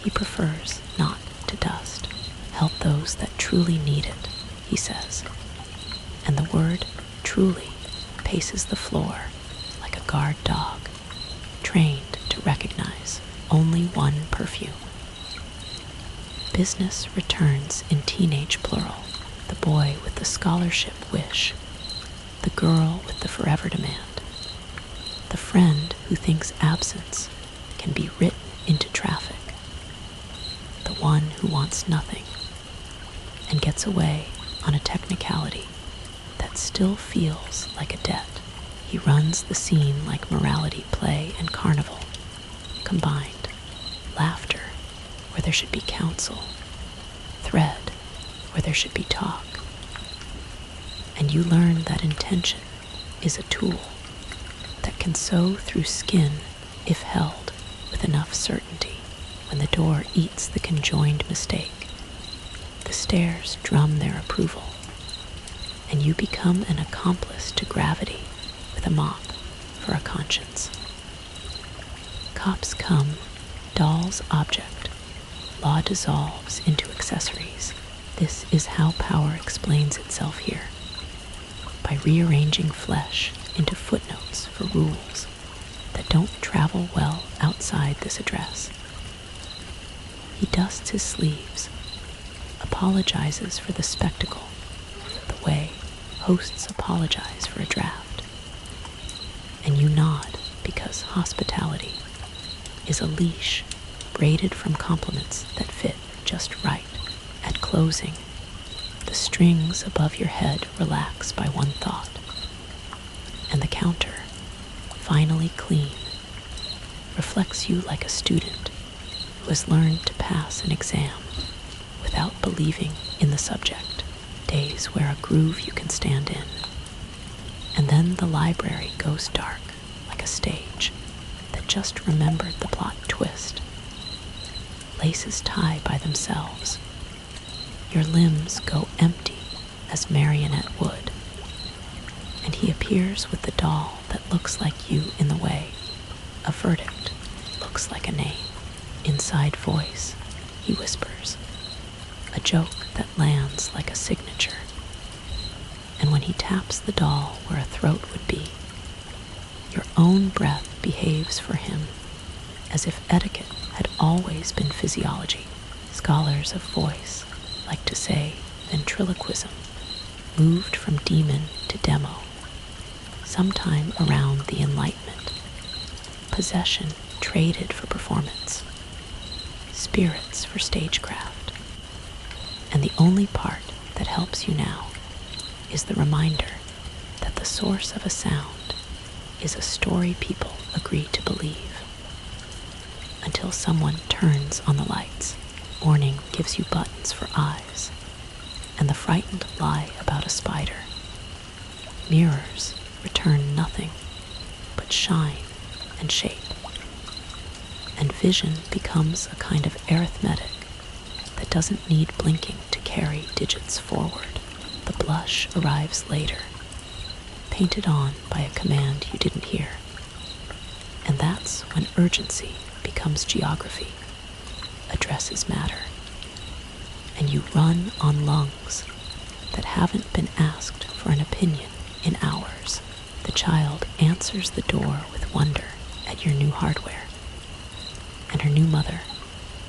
He prefers not to dust. Help those that truly need it, he says, and the word truly paces the floor like a guard dog, trained to recognize only one perfume. Business returns in teenage plural, the boy with the scholarship wish, the girl with the forever demand, the friend who thinks absence can be written into traffic, the one who wants nothing and gets away on a technicality that still feels like a debt. He runs the scene like morality play and carnival combined, laughter where there should be counsel, thread where there should be talk. And you learn that intention is a tool that can sew through skin if held with enough certainty. When the door eats the conjoined mistake, The stairs drum their approval, and you become an accomplice to gravity with a mop for a conscience. Cops come, dolls object, law dissolves into accessories. This is how power explains itself here, by rearranging flesh into footnotes for rules that don't travel well outside this address. He dusts his sleeves, apologizes for the spectacle, the way hosts apologize for a draft. And you nod because hospitality is a leash braided from compliments that fit just right. At closing, the strings above your head relax by one thought, and the counter, finally clean, reflects you like a student who has learned to pass an exam without believing in the subject. Days where a groove you can stand in. And then the library goes dark like a stage that just remembered the plot twist. Laces tie by themselves. Your limbs go empty as marionette wood. And he appears with the doll that looks like you in the way. A verdict looks like a name. Inside voice, he whispers. A joke that lands like a signature. And when he taps the doll where a throat would be, your own breath behaves for him as if etiquette had always been physiology. Scholars of voice like to say ventriloquism moved from demon to demo, sometime around the Enlightenment. Possession traded for performance, spirits for stagecraft. And the only part that helps you now is the reminder that the source of a sound is a story people agree to believe. Until someone turns on the lights, morning gives you buttons for eyes, and the frightened lie about a spider. Mirrors return nothing but shine and shape. And vision becomes a kind of arithmetic that doesn't need blinking to carry digits forward. The blush arrives later, painted on by a command you didn't hear. And that's when urgency becomes geography. Addresses matter. And you run on lungs that haven't been asked for an opinion in hours. The child answers the door with wonder at your new hardware. And her new mother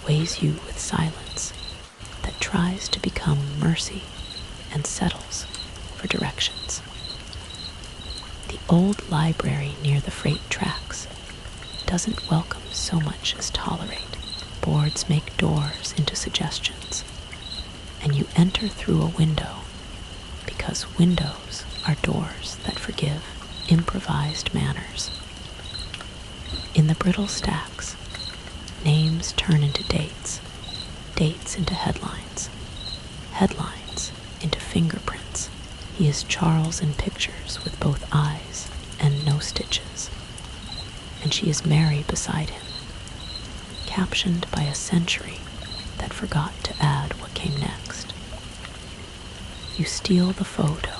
weighs you with silence that tries to become mercy and settles for directions. The old library near the freight tracks doesn't welcome so much as tolerate. Boards make doors into suggestions, and you enter through a window because windows are doors that forgive improvised manners. In the brittle stacks, names turn into dates, dates into headlines, headlines into fingerprints. He is Charles in pictures with both eyes and no stitches, and she is Mary beside him, captioned by a century that forgot to add what came next. You steal the photo,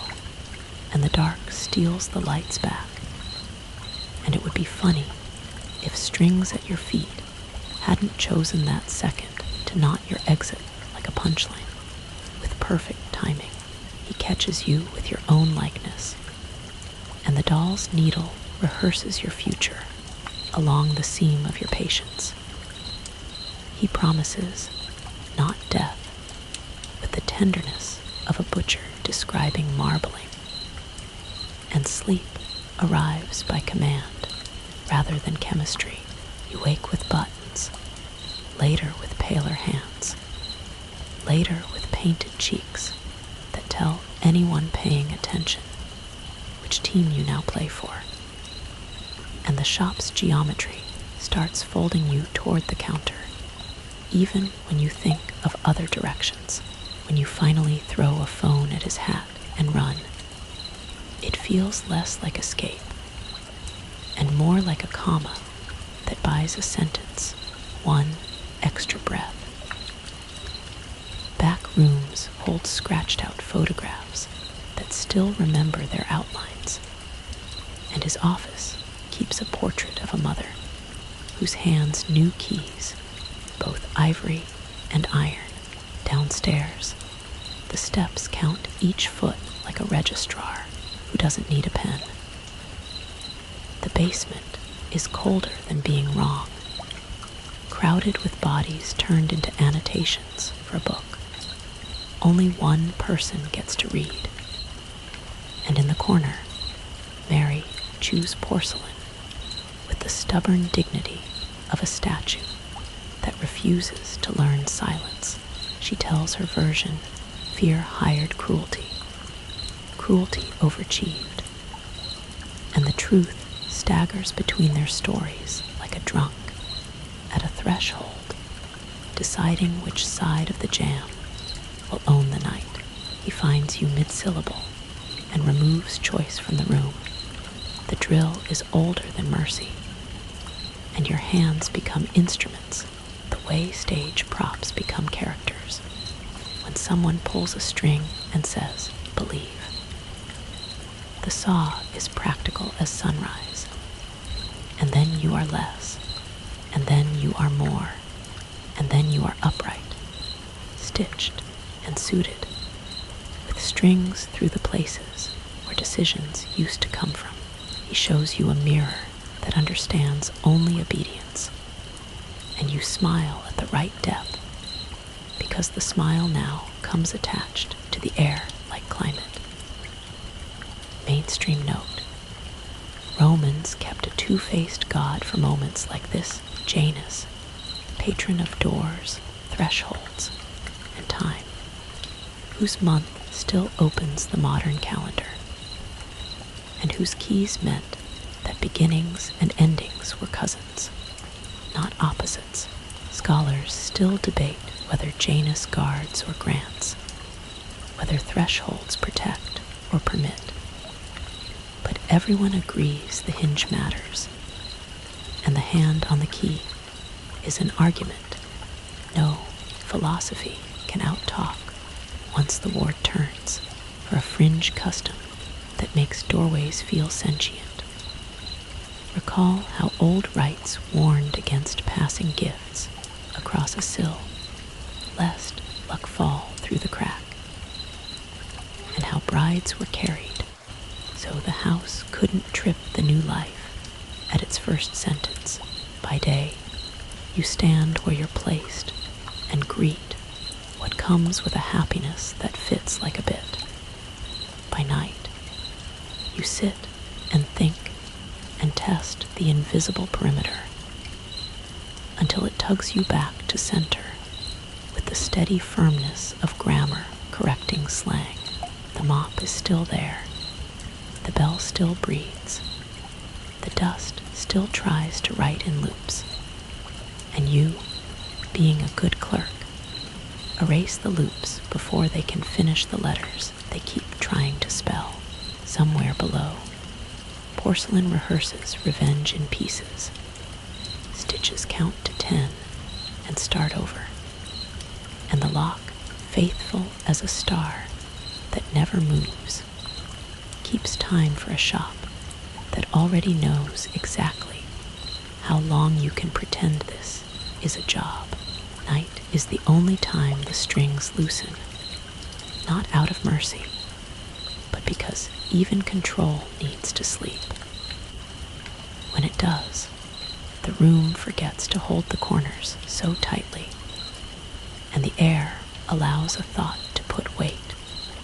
and the dark steals the lights back, and it would be funny if strings at your feet hadn't chosen that second to knot your exit like a punchline. With perfect timing, he catches you with your own likeness, and the doll's needle rehearses your future along the seam of your patience. He promises not death, but the tenderness of a butcher describing marbling, and sleep arrives by command rather than chemistry. You wake with buttons, later with paler hands, later with painted cheeks that tell anyone paying attention which team you now play for. And the shop's geometry starts folding you toward the counter, even when you think of other directions. When you finally throw a phone at his hat and run, it feels less like escape and more like a comma that buys a sentence one extra breath. Back rooms hold scratched-out photographs that still remember their outlines, and his office keeps a portrait of a mother whose hands knew keys, both ivory and iron, downstairs. The steps count each foot like a registrar who doesn't need a pen. The basement is colder than being wrong, crowded with bodies turned into annotations for a book. Only one person gets to read. And in the corner, Mary chews porcelain with the stubborn dignity of a statue that refuses to learn silence. She tells her version, fear-hired cruelty, cruelty overachieved, and the truth staggers between their stories like a drunk at a threshold, deciding which side of the jam will own the night. He finds you mid-syllable and removes choice from the room. The drill is older than mercy, and your hands become instruments the way stage props become characters. When someone pulls a string and says, "Believe." The saw is practical as sunrise, and then you are less, and then you are more, and then you are upright, stitched and suited, with strings through the places where decisions used to come from. He shows you a mirror that understands only obedience, and you smile at the right depth, because the smile now comes attached to the air like climate. Mainstream note: Romans kept a two-faced god for moments like this. Janus, patron of doors, thresholds, and time, whose month still opens the modern calendar, and whose keys meant that beginnings and endings were cousins, not opposites. Scholars still debate whether Janus guards or grants, whether thresholds protect or permit. But everyone agrees the hinge matters, and the hand on the key is an argument no philosophy can out-talk once the ward turns for a fringe custom that makes doorways feel sentient. Recall how old rites warned against passing gifts across a sill, lest luck fall through the crack, and how brides were carried so the house couldn't trip the new life at its first sentence. By day, you stand where you're placed and greet what comes with a happiness that fits like a bit. By night, you sit and think and test the invisible perimeter until it tugs you back to center with the steady firmness of grammar correcting slang. The mop is still there. The bell still breathes. The dust still tries to write in loops. And you, being a good clerk, erase the loops before they can finish the letters they keep trying to spell. Somewhere below, porcelain rehearses revenge in pieces. Stitches count to 10 and start over. And the lock, faithful as a star that never moves, keeps time for a shop that already knows exactly how long you can pretend this is a job. Night is the only time the strings loosen, not out of mercy, but because even control needs to sleep. When it does, the room forgets to hold the corners so tightly, and the air allows a thought to put weight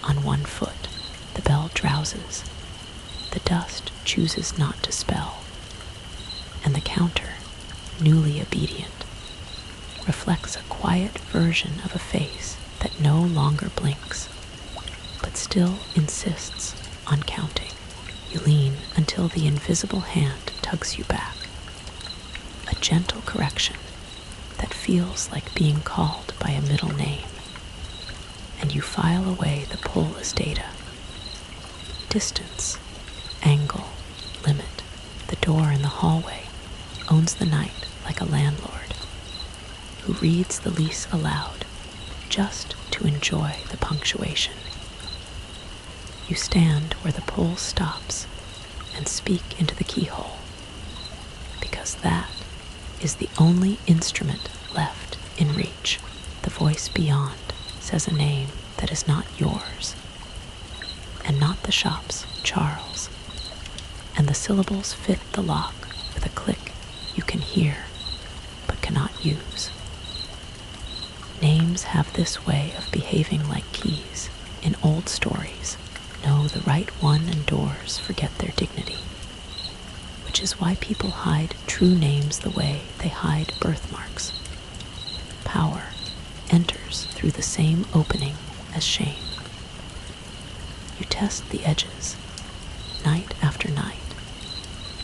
on one foot. The bell drowses, the dust chooses not to spell, and the counter, newly obedient, reflects a quiet version of a face that no longer blinks, but still insists on counting. You lean until the invisible hand tugs you back, a gentle correction that feels like being called by a middle name, and you file away the pull as data. Distance, angle, limit. The door in the hallway owns the night like a landlord who reads the lease aloud just to to enjoy the punctuation. You stand where the pole stops and speak into the keyhole, because that is the only instrument left in reach. The voice beyond says a name that is not yours, and not the shop's, Charles, and the syllables fit the lock with a click you can hear but cannot use. Names have this way of behaving like keys in old stories. Know the right one and doors forget their dignity, which is why people hide true names the way they hide birthmarks. Power enters through the same opening as shame. You test the edges, night after night,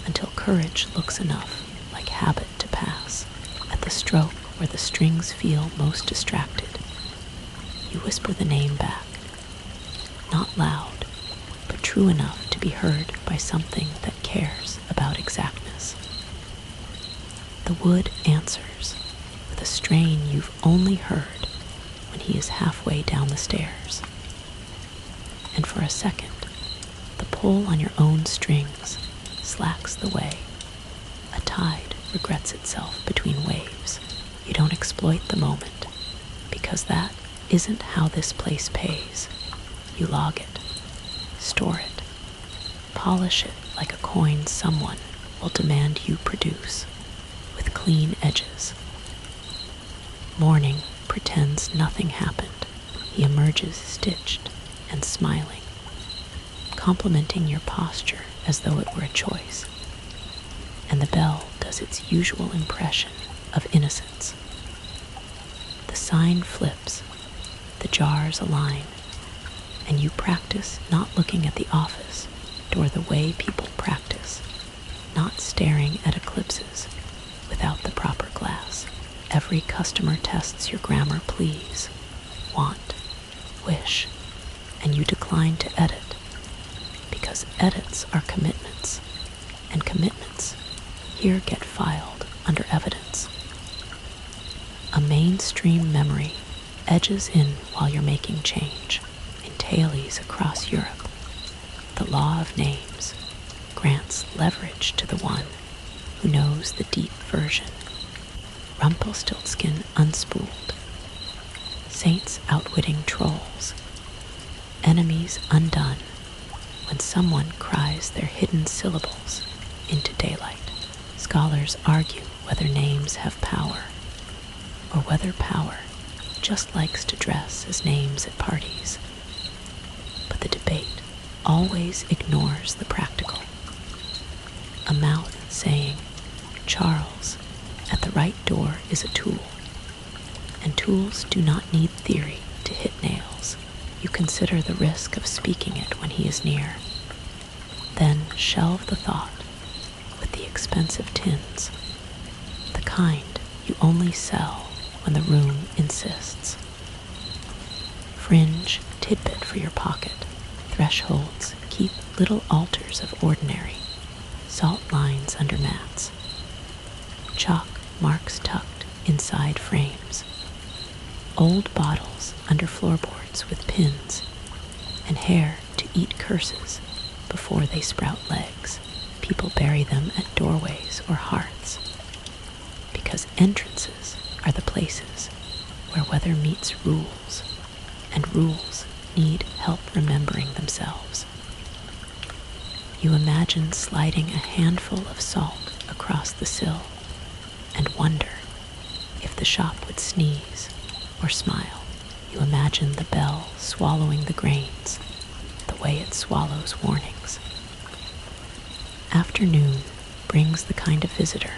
until courage looks enough like habit to pass. At the stroke where the strings feel most distracted, you whisper the name back, not loud, but true enough to be heard by something that cares about exactness. The wood answers with a strain you've only heard when he is halfway down the stairs. And for a second, the pull on your own strings slacks the way. A tide regrets itself between waves. You don't exploit the moment, because that isn't how this place pays. You log it, store it, polish it like a coin someone will demand you produce, with clean edges. Morning pretends nothing happened. He emerges stitched and smiling, complimenting your posture as though it were a choice. And the bell does its usual impression of innocence. The sign flips, the jars align, and you practice not looking at the office door the way people practice, not staring at eclipses without the proper glass. Every customer tests your grammar please, want, wish, and you decline to edit, because edits are commitments, and commitments here get filed under evidence. A mainstream memory edges in while you're making change. In tailies across Europe, the law of names grants leverage to the one who knows the deep version. Rumpelstiltskin unspooled, saints outwitting trolls, enemies undone when someone cries their hidden syllables into daylight. Scholars argue whether names have power, or whether power just likes to dress as names at parties. But the debate always ignores the practical. A mouth saying, Charles, at the right door is a tool, and tools do not need theory to hit nails. You consider the risk of speaking it when he is near, then shelve the thought with the expensive tins, the kind you only sell when the room insists. Fringe tidbit for your pocket. Thresholds keep little altars of ordinary, salt lines under mats, chalk marks tucked inside frames, old bottles under floorboards with pins, and hair to eat curses before they sprout legs. People bury them at doorways or hearths, because entrances are the places where weather meets rules, and rules need help remembering themselves. You imagine sliding a handful of salt across the sill and wonder if the shop would sneeze or smile. You imagine the bell swallowing the grains the way it swallows warnings. Afternoon brings the kind of visitor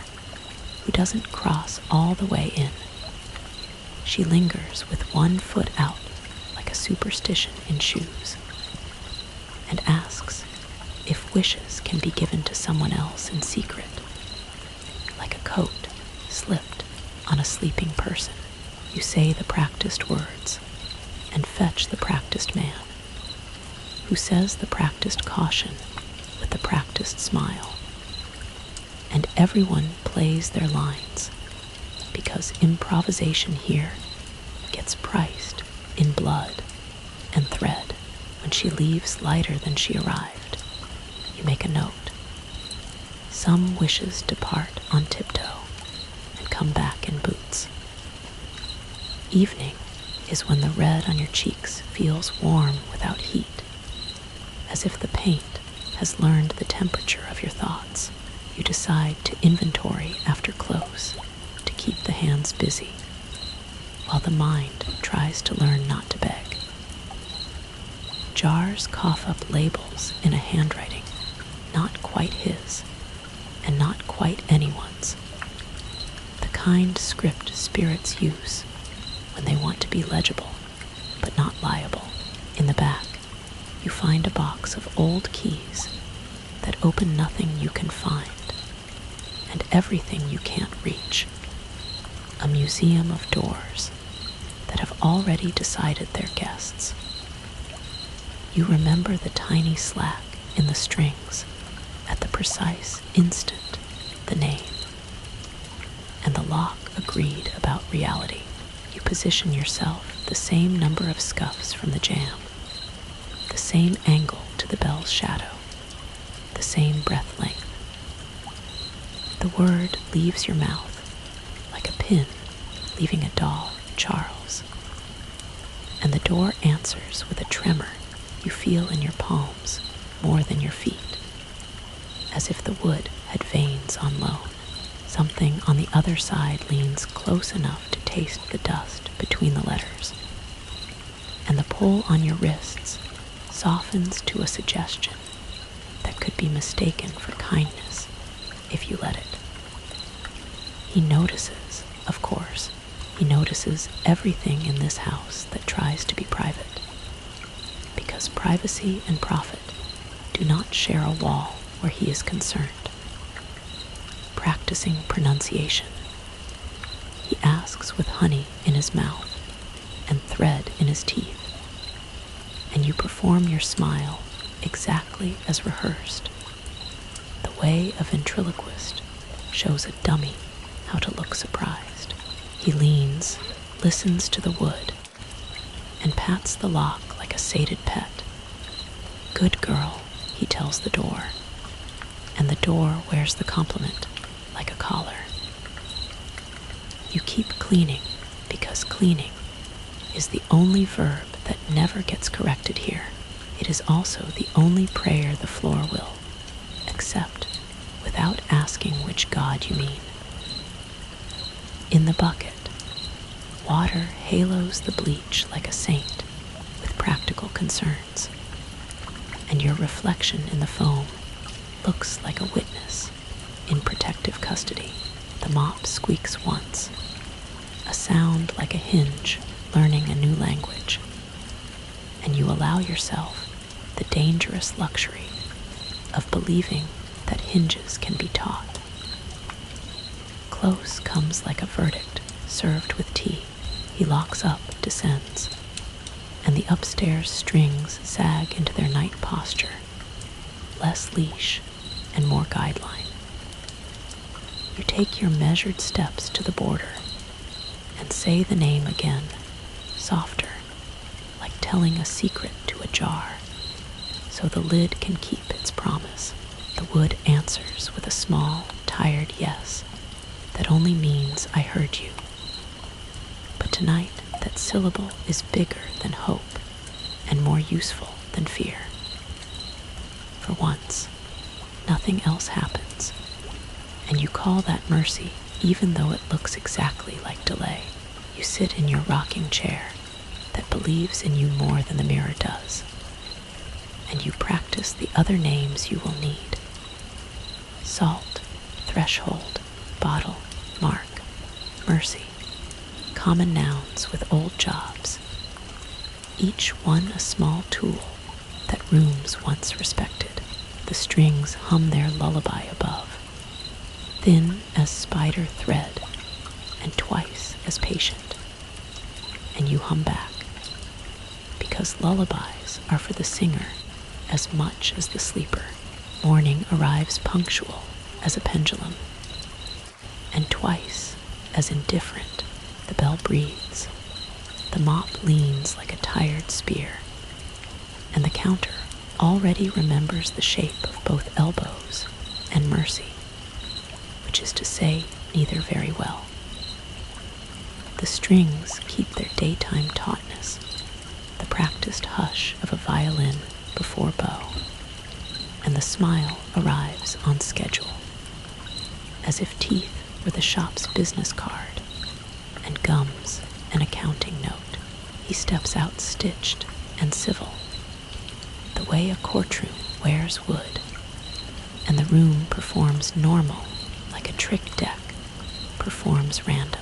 who doesn't cross all the way in. She lingers with one foot out like a superstition in shoes, and asks if wishes can be given to someone else in secret, like a coat slipped on a sleeping person. You say the practiced words and fetch the practiced man, who says the practiced caution with the practiced smile. And everyone plays their lines, because improvisation here gets priced in blood and thread. When she leaves lighter than she arrived, you make a note. Some wishes depart on tiptoe and come back in boots. Evening is when the red on your cheeks feels warm without heat, as if the paint has learned the temperature of your thoughts. You decide to inventory after close to keep the hands busy, while the mind tries to learn not to beg. Jars cough up labels in a handwriting not quite his and not quite anyone's. The kind script spirits use when they want to be legible but not liable. In the back, you find a box of old keys that open nothing you can find and everything you can't reach. A museum of doors that have already decided their guests. You remember the tiny slack in the strings at the precise instant, the name, and the lock agreed about reality. You position yourself the same number of scuffs from the jam, the same angle to the bell's shadow, the same breath length. The word leaves your mouth like a pin leaving a doll, Charles, and the door answers with a tremor you feel in your palms more than your feet, as if the wood had veins on loan. Something on the other side leans close enough to taste the dust between the letters, and the pull on your wrists softens to a suggestion that could be mistaken for kindness if you let it. He notices, of course. He notices everything in this house that tries to be private, because privacy and profit do not share a wall where he is concerned. Practicing pronunciation, he asks with honey in his mouth and thread in his teeth, and you perform your smile exactly as rehearsed. The way a ventriloquist shows a dummy how to look surprised. He leans, listens to the wood, and pats the lock like a sated pet. Good girl, he tells the door, and the door wears the compliment like a collar. You keep cleaning because cleaning is the only verb that never gets corrected here. It is also the only prayer the floor will accept without asking which God you mean. In the bucket, water halos the bleach like a saint with practical concerns, and your reflection in the foam looks like a witness in protective custody. The mop squeaks once, a sound like a hinge learning a new language, and you allow yourself the dangerous luxury of believing that hinges can be taught. Close comes like a verdict served with tea. He locks up, descends, and the upstairs strings sag into their night posture, less leash and more guideline. You take your measured steps to the border and say the name again, softer, like telling a secret to a jar, so the lid can keep its promise. The wood answers with a small, tired yes that only means I heard you. But tonight, that syllable is bigger than hope and more useful than fear. For once, nothing else happens, and you call that mercy even though it looks exactly like delay. You sit in your rocking chair that believes in you more than the mirror does, and you practice the other names you will need. Salt, threshold, bottle, mark, mercy, common nouns with old jobs, each one a small tool that rooms once respected. The strings hum their lullaby above, thin as spider thread and twice as patient, and you hum back, because lullabies are for the singer as much as the sleeper. Morning arrives punctual as a pendulum, and twice as indifferent. The bell breathes, The mop leans like a tired spear, and the counter already remembers the shape of both elbows and mercy, which is to say neither very well. The strings keep their daytime tautness, the practiced hush of a violin before bow, and the smile arrives on schedule, as if teeth were the shop's business card and gums an accounting note. He steps out stitched and civil, the way a courtroom wears wood, and the room performs normal like a trick deck performs random.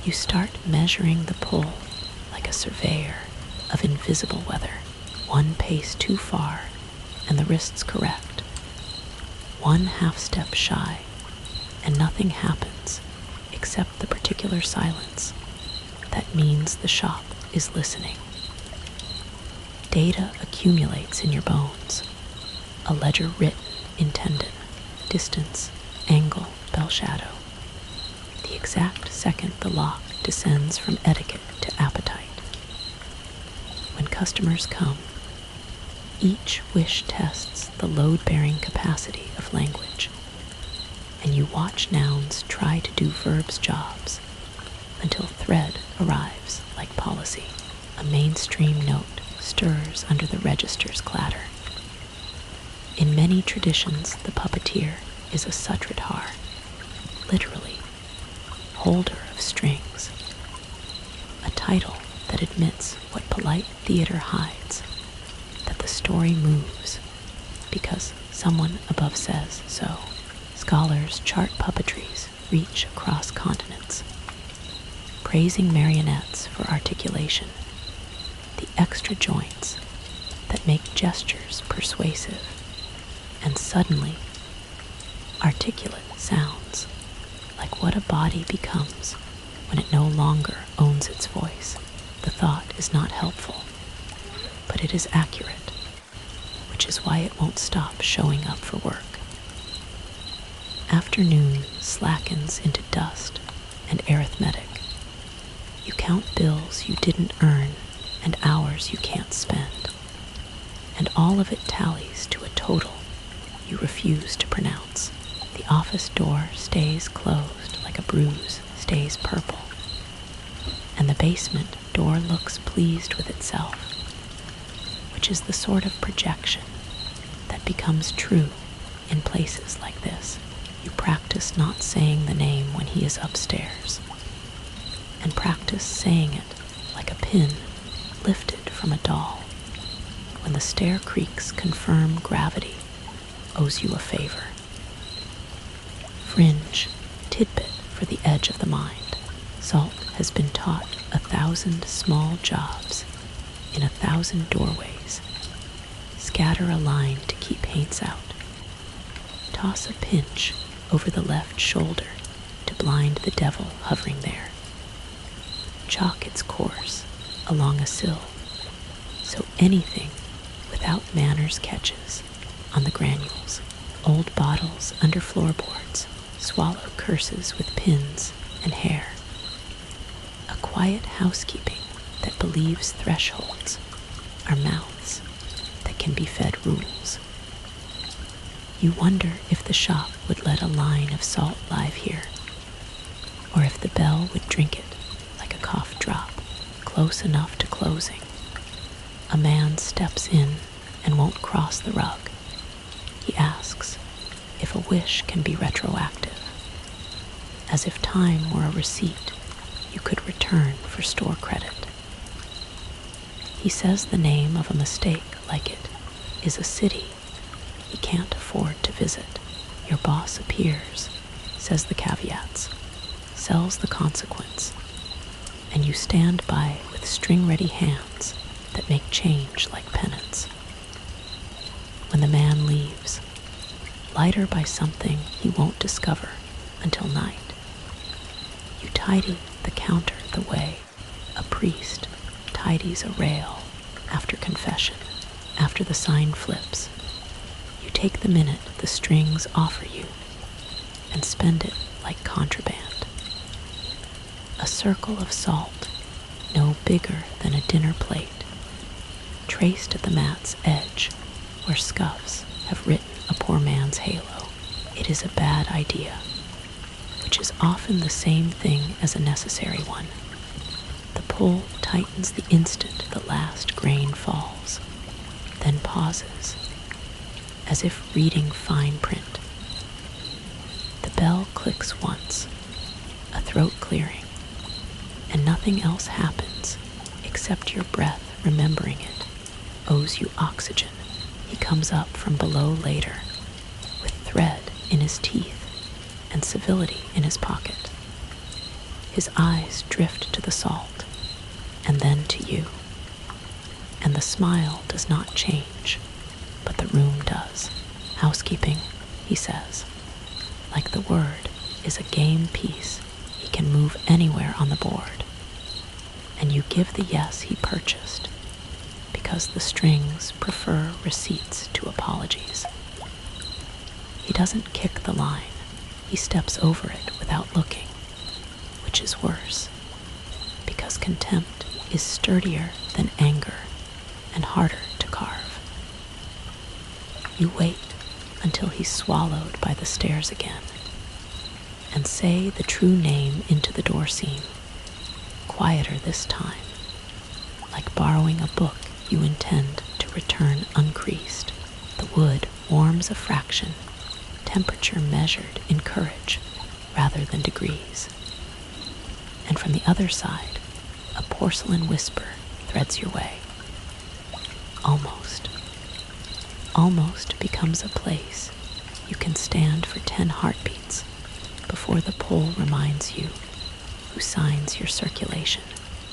You start measuring the pull like a surveyor of invisible weather, one pace too far and the wrists correct, one half step shy and nothing happens except the particular silence that means the shop is listening. Data accumulates in your bones, a ledger written in tendon, distance, angle, bell shadow. The exact second the lock descends from etiquette to appetite. When customers come, each wish tests the load-bearing capacity of language, and you watch nouns try to do verbs' jobs until thread arrives like policy. A mainstream note stirs under the register's clatter. In many traditions, the puppeteer is a sutradhar, literally, holder of strings, a title that admits what polite theater hides, that the story moves because someone above says so. Scholars chart puppetry's reach across continents, praising marionettes for articulation, the extra joints that make gestures persuasive, and suddenly articulate sounds like what a body becomes when it no longer owns its voice. The thought is not helpful, but it is accurate, which is why it won't stop showing up for work. Afternoon slackens into dust and arithmetic. You count bills you didn't earn and hours you can't spend, and all of it tallies to a total you refuse to pronounce. The office door stays closed like a bruise stays purple, and the basement door looks pleased with itself, which is the sort of projection that becomes true in places like this. You practice not saying the name when he is upstairs, and practice saying it like a pin lifted from a doll. When the stair creaks confirm gravity owes you a favor. Fringe, tidbit for the edge of the mind. Salt has been taught 1,000 small jobs in 1,000 doorways. Scatter a line to keep paints out. Toss a pinch over the left shoulder to blind the devil hovering there. Chalk its course along a sill, so anything without manners catches on the granules. Old bottles under floorboards swallow curses with pins and hair. A quiet housekeeping that believes thresholds are mouths that can be fed rules. You wonder if the shop would let a line of salt live here, or if the bell would drink it like a cough drop, close enough to closing. A man steps in and won't cross the rug. He asks if a wish can be retroactive, as if time were a receipt you could return for store credit. He says the name of a mistake like it is a city he can't afford to visit. Your boss appears, says the caveats, sells the consequence, and you stand by with string-ready hands that make change like penance. When the man leaves, lighter by something he won't discover until night, you tidy the counter the way a priest tidies a rail after confession. After the sign flips, you take the minute the strings offer you and spend it like contraband. A circle of salt no bigger than a dinner plate, traced at the mat's edge where scuffs have written a poor man's halo. It is a bad idea, which is often the same thing as a necessary one. The pull tightens the instant the last grain falls, then pauses, as if reading fine print. The bell clicks once, a throat clearing, and nothing else happens except your breath remembering it owes you oxygen. He comes up from below later, with thread in his teeth and civility in his pocket. His eyes drift to the salt, and then to you. And the smile does not change, but the room does. Housekeeping, he says. Like the word is a game piece he can move anywhere on the board. And you give the yes he purchased, because the strings prefer receipts to apologies. He doesn't kick the line. He steps over it without looking, which is worse, because contempt is sturdier than anger and harder to carve. You wait until he's swallowed by the stairs again, and say the true name into the door seam, quieter this time, like borrowing a book you intend to return uncreased. The wood warms a fraction, temperature measured in courage rather than degrees. And from the other side, a porcelain whisper threads your way. Almost. Almost becomes a place you can stand for 10 heartbeats before the pull reminds you who signs your circulation,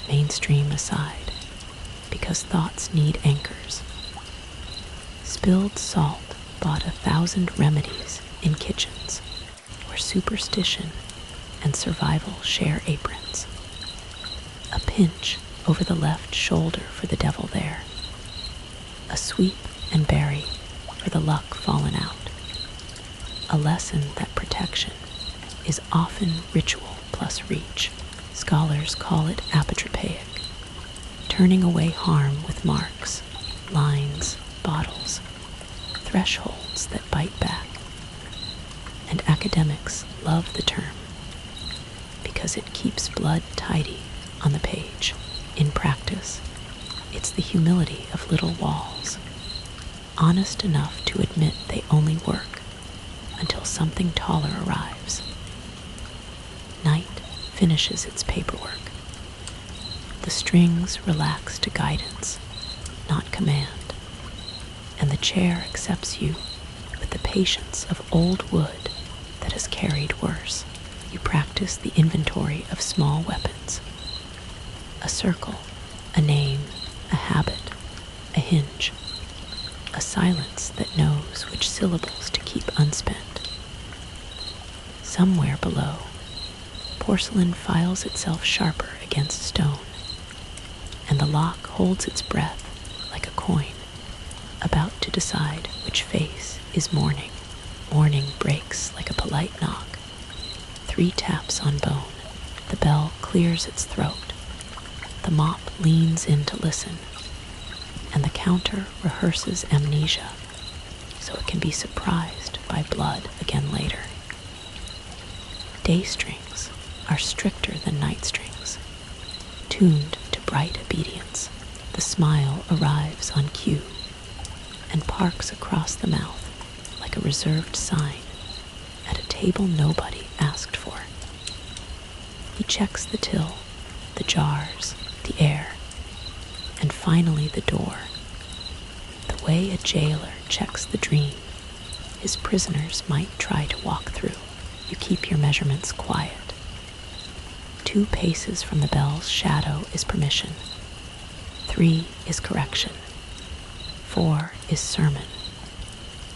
mainstream aside, because thoughts need anchors. Spilled salt bought 1,000 remedies in kitchens where superstition and survival share aprons. A pinch over the left shoulder for the devil there. A sweep and bury for the luck fallen out. A lesson that protection is often ritual plus reach. Scholars call it apotropaic, turning away harm with marks, lines, bottles, thresholds that bite back. And academics love the term because it keeps blood tidy on the page. In practice, it's the humility of little walls, honest enough to admit they only work until something taller arrives. Night finishes its paperwork. The strings relax to guidance, not command, and the chair accepts you with the patience of old wood that has carried worse. You practice the inventory of small weapons. A circle, a name, a habit, a hinge, a silence that knows which syllables to keep unspent. Somewhere below, porcelain files itself sharper against stone, and the lock holds its breath like a coin, about to decide which face is mourning. Morning breaks like a polite knock. 3 taps on bone. The bell clears its throat. The mop leans in to listen, and the counter rehearses amnesia so it can be surprised by blood again later. Day strings are stricter than night strings, tuned to bright obedience. The smile arrives on cue and parks across the mouth like a reserved sign at a table nobody asked for. He checks the till, the jars, the air, and finally the door. The way a jailer checks the dream his prisoners might try to walk through. You keep your measurements quiet. 2 paces from the bell's shadow is permission. 3 is correction. 4 is sermon.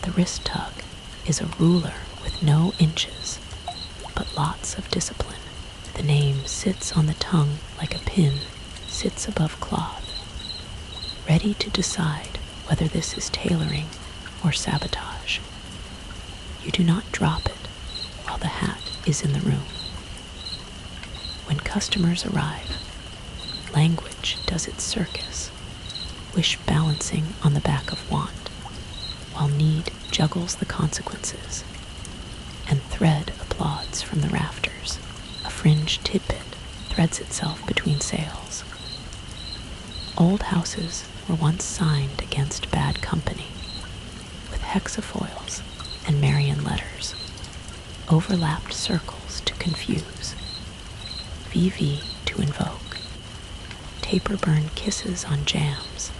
The wrist tug is a ruler with no inches, but lots of discipline. The name sits on the tongue like a pin sits above cloth, ready to decide whether this is tailoring or sabotage. You do not drop it while the hat is in the room. When customers arrive, Language does its circus, wish balancing on the back of want, while need juggles the consequences, and thread applauds from the rafters. A fringed tidbit threads itself between sails. Old houses were once signed against bad company, with hexafoils and Marian letters, overlapped circles to confuse, VV to invoke, taper-burned kisses on jams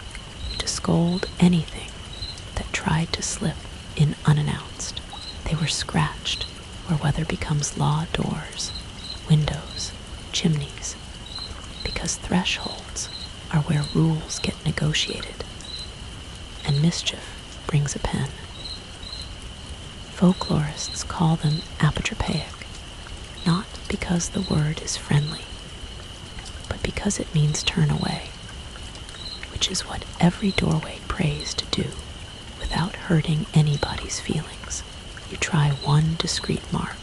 to scold anything that tried to slip in unannounced. They were scratched where weather becomes law doors, windows, chimneys, because thresholds are where rules get negotiated, and mischief brings a pen. Folklorists call them apotropaic, not because the word is friendly, but because it means turn away, which is what every doorway prays to do without hurting anybody's feelings. You try one discreet mark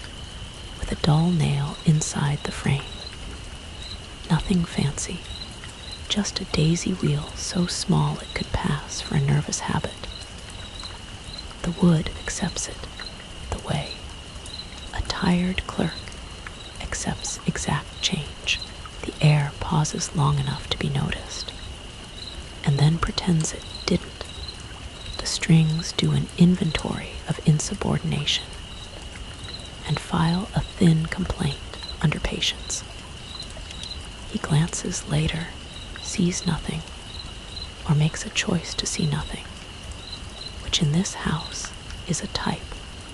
with a dull nail inside the frame. Nothing fancy, just a daisy wheel so small it could pass for a nervous habit. The wood accepts it, the way. A tired clerk accepts exact change. The air pauses long enough to be noticed, and then pretends it didn't. The strings do an inventory of insubordination and file a thin complaint under patience. He glances later, sees nothing, or makes a choice to see nothing, which in this house is a type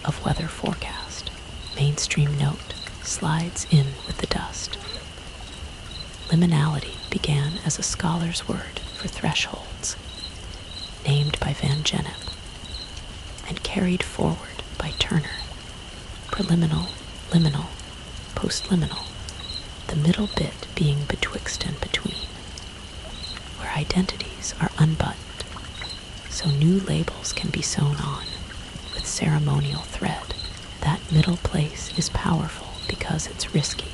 of weather forecast. Mainstream note slides in with the dust. Liminality began as a scholar's word for thresholds, named by Van Gennep, and carried forward by Turner. Preliminal, liminal, postliminal, the middle bit being betwixt and between, where identities are unbuttoned, so new labels can be sewn on with ceremonial thread. That middle place is powerful because it's risky.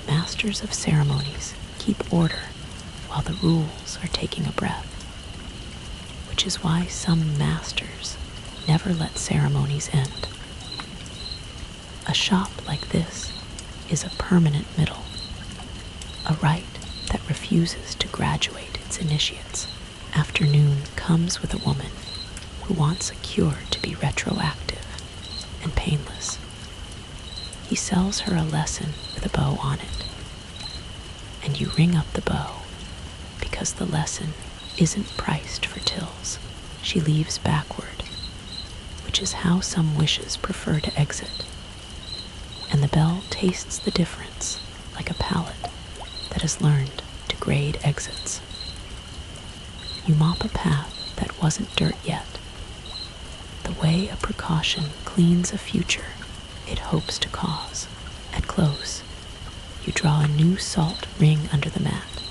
Masters of ceremonies keep order while the rules are taking a breath, which is why some masters never let ceremonies end. A shop like this is a permanent middle, a rite that refuses to graduate its initiates. Afternoon comes with a woman who wants a cure to be retroactive and painless. He sells her a lesson with a bow on it, and you ring up the bow because the lesson isn't priced for tills. She leaves backward, which is how some wishes prefer to exit, and the bell tastes the difference like a palate that has learned to grade exits. You mop a path that wasn't dirt yet, the way a precaution cleans a future it hopes to cause. At close, you draw a new salt ring under the mat.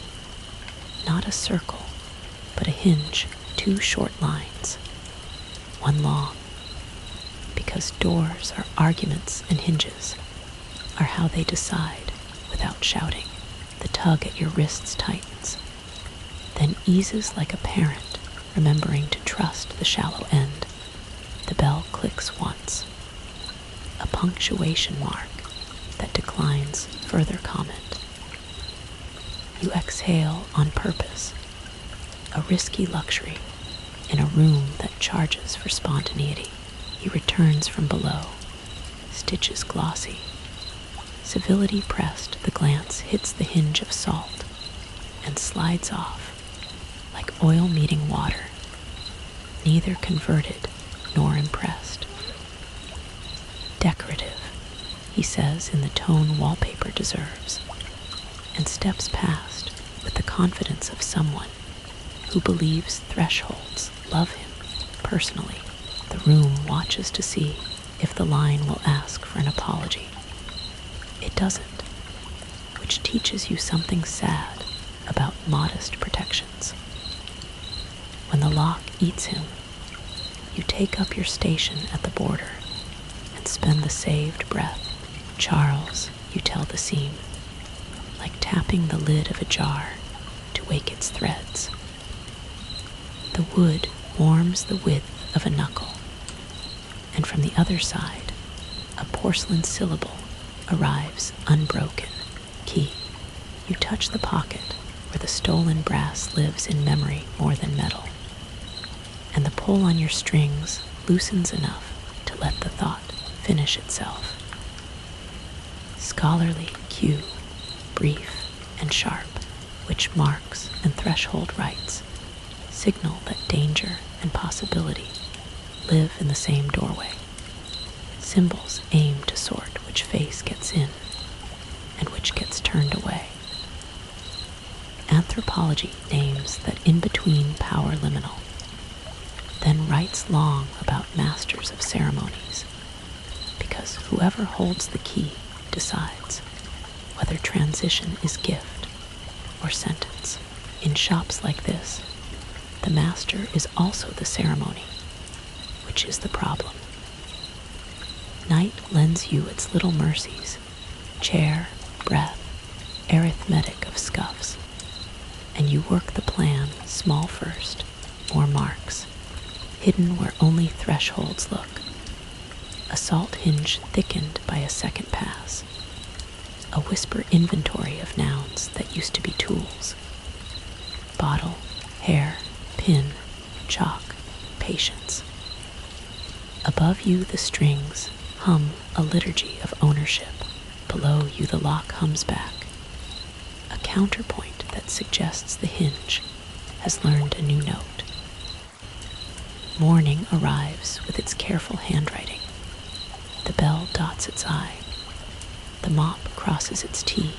Not a circle, but a hinge, 2 short lines, one long, because doors are arguments and hinges are how they decide without shouting. The tug at your wrists tightens, then eases like a parent remembering to trust the shallow end. The bell clicks once, a punctuation mark that declines further comment. You exhale on purpose, a risky luxury in a room that charges for spontaneity. He returns from below, stitches glossy. Civility pressed, the glance hits the hinge of salt and slides off like oil meeting water, neither converted nor impressed. Decorative, he says in the tone wallpaper deserves, and steps past with the confidence of someone who believes thresholds love him personally. The room watches to see if the line will ask for an apology. It doesn't, which teaches you something sad about modest protections. When the lock eats him, you take up your station at the border and spend the saved breath. Charles, you tell the seam, like tapping the lid of a jar to wake its threads. The wood warms the width of a knuckle, and from the other side, a porcelain syllable arrives unbroken. Key. You touch the pocket where the stolen brass lives in memory more than metal, and the pull on your strings loosens enough to let the thought finish itself. Scholarly cue, brief and sharp, which marks and threshold rights signal that danger and possibility live in the same doorway. Symbols aim to sort which face gets in and which gets turned away. Anthropology names that in-between power liminal, then writes long about masters of ceremonies, because whoever holds the key decides whether transition is gift or sentence. In shops like this, the master is also the ceremony, which is the problem. Night lends you its little mercies, chair, breath, arithmetic of scuffs, and you work the plan small first, more marks, hidden where only thresholds look. A salt hinge thickened by a second pass. A whisper inventory of nouns that used to be tools. Bottle, hair, pin, chalk, patience. Above you the strings hum a liturgy of ownership. Below you the lock hums back. A counterpoint that suggests the hinge has learned a new note. Morning arrives with its careful handwriting. The bell dots its I. The mop crosses its T.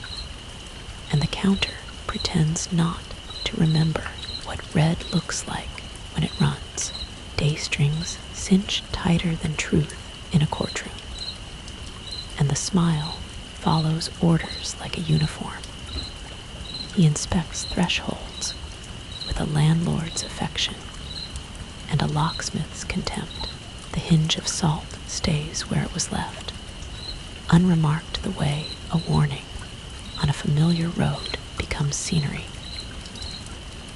And the counter pretends not to remember what red looks like when it runs. Day strings cinch tighter than truth in a courtroom. And the smile follows orders like a uniform. He inspects thresholds with a landlord's affection and a locksmith's contempt. The hinge of salt stays where it was left, unremarked the way a warning on a familiar road becomes scenery.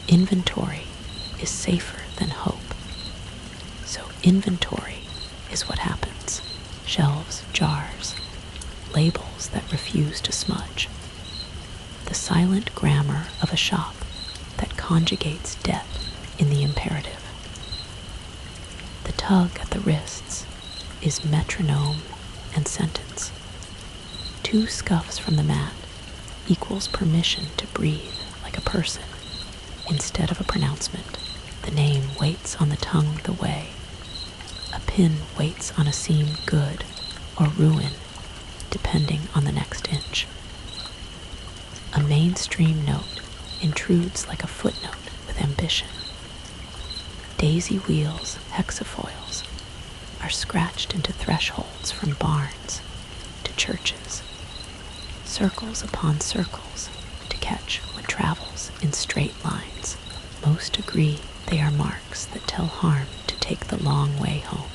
Inventory is safer than hope. So inventory is what happens. Shelves, jars, labels that refuse to smudge. The silent grammar of a shop that conjugates debt in the imperative. The tug at the wrists is metronome and sentence. 2 scuffs from the mat equals permission to breathe like a person. Instead of a pronouncement, the name waits on the tongue the way. A pin waits on a seam good or ruin, depending on the next inch. A mainstream note intrudes like a footnote with ambition. Daisy wheels, hexafoils, are scratched into thresholds from barns to churches. Circles upon circles to catch what travels in straight lines. Most agree they are marks that tell harm to take the long way home.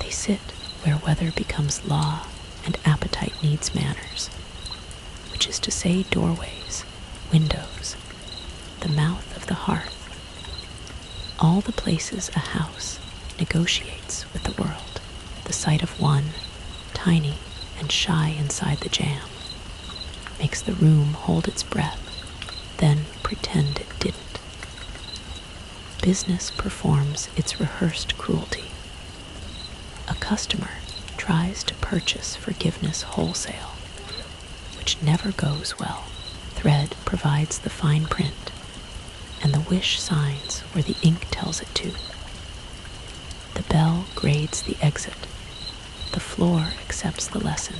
They sit where weather becomes law and appetite needs manners, which is to say doorways, windows, the mouth of the hearth, all the places a house negotiates with the world. The sight of one, tiny and shy inside the jam, makes the room hold its breath, then pretend it didn't. Business performs its rehearsed cruelty. A customer tries to purchase forgiveness wholesale, which never goes well. Thread provides the fine print, and the wish signs where the ink tells it to. The bell grades the exit. The floor accepts the lesson.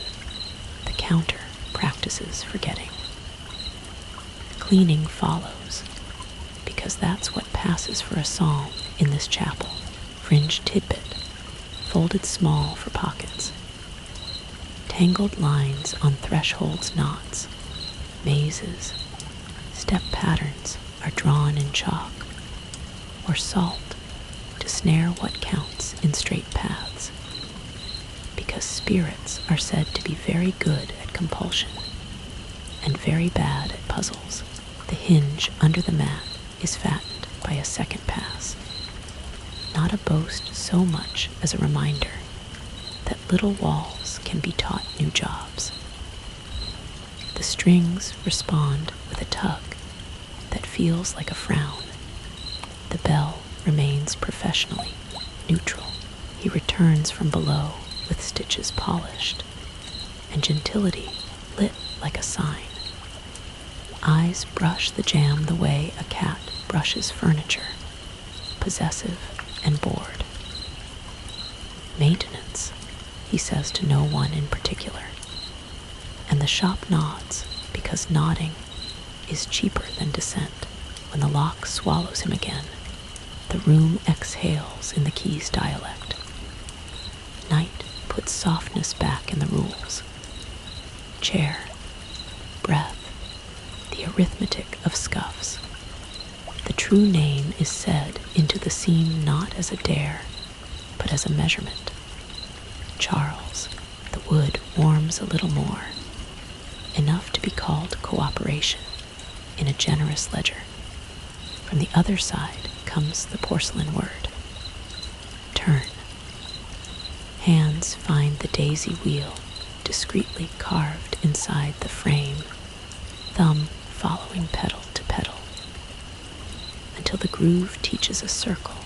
The counter practices forgetting. Cleaning follows, because that's what passes for a psalm in this chapel. Fringe tidbit, folded small for pockets. Tangled lines on thresholds knots, mazes, step patterns are drawn in chalk, or salt to snare what counts in straight paths, because spirits are said to be very good at compulsion, and very bad at puzzles, the hinge under the mat is fattened by a second pass. Not a boast so much as a reminder that little walls can be taught new jobs. The strings respond with a tug that feels like a frown. The bell remains professionally neutral. He returns from below with stitches polished, and gentility lit like a sign. Eyes brush the jam the way a cat brushes furniture, possessive and bored. Maintenance, he says to no one in particular, and the shop nods because nodding is cheaper than dissent. When the lock swallows him again, the room exhales in the key's dialect. Night puts softness back in the rules. Chair, breath, the arithmetic of scuffs. The true name is said into the seam not as a dare, but as a measurement. Charles, the wood warms a little more, enough to be called cooperation in a generous ledger. From the other side comes the porcelain word. Turn. Hands find the daisy wheel discreetly carved inside the frame, thumb following pedal to pedal, until the groove teaches a circle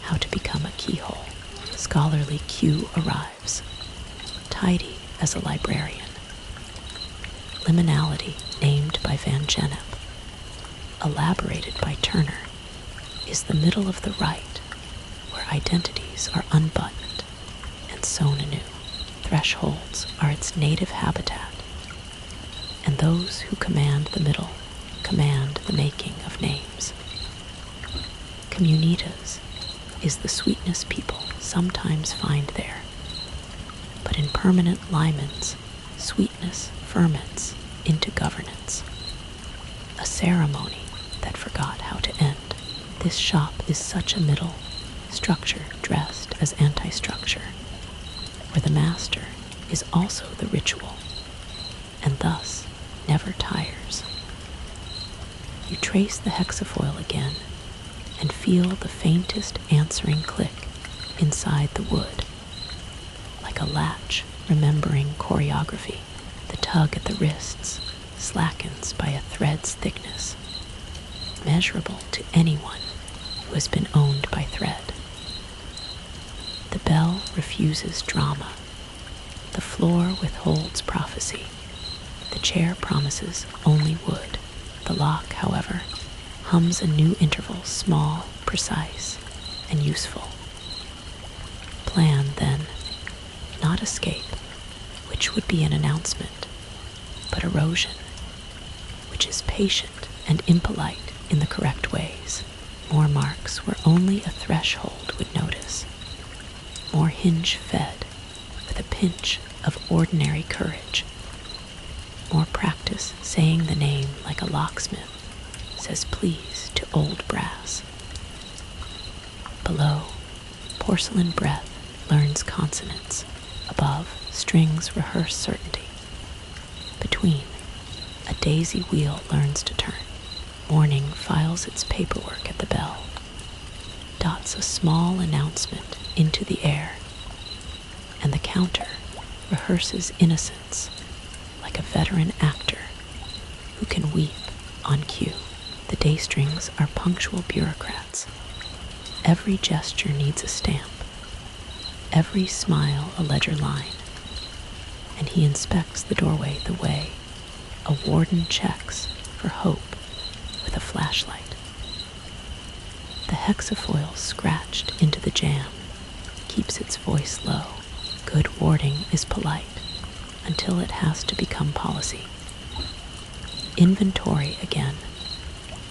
how to become a keyhole. Scholarly Q arrives, tidy as a librarian. Liminality, named by Van Gennep, elaborated by Turner, is the middle of the right, where identities are unbuttoned and sewn anew. Thresholds are its native habitat, and those who command the middle command the making of names. Communitas is the sweetness people sometimes find there, but in permanent limens, sweetness ferments into governance, a ceremony that forgot how to end. This shop is such a middle, structure dressed as anti-structure, where the master is also the ritual, and thus never tires. You trace the hexafoil again, and feel the faintest answering click inside the wood, like a latch remembering choreography. The tug at the wrists slackens by a thread's thickness, measurable to anyone who has been owned by thread. The bell refuses drama. The floor withholds prophecy. The chair promises only wood. The lock, however, hums a new interval, small, precise, and useful. Plan, then, not escape, which would be an announcement, but erosion, which is patient and impolite in the correct ways. More marks where only a threshold would notice. More hinge fed with a pinch of ordinary courage. More practice saying the name like a locksmith says please to old brass. Below, porcelain breath learns consonants. Above, strings rehearse certainty. Between, a daisy wheel learns to turn. Morning files its paperwork at the bell, dots a small announcement into the air, and the counter rehearses innocence like a veteran actor who can weep on cue. The day strings are punctual bureaucrats. Every gesture needs a stamp, every smile a ledger line, and he inspects the doorway the way a warden checks for hope with a flashlight. The hexafoil scratched into the jam keeps its voice low. Good warding is polite until it has to become policy. Inventory again,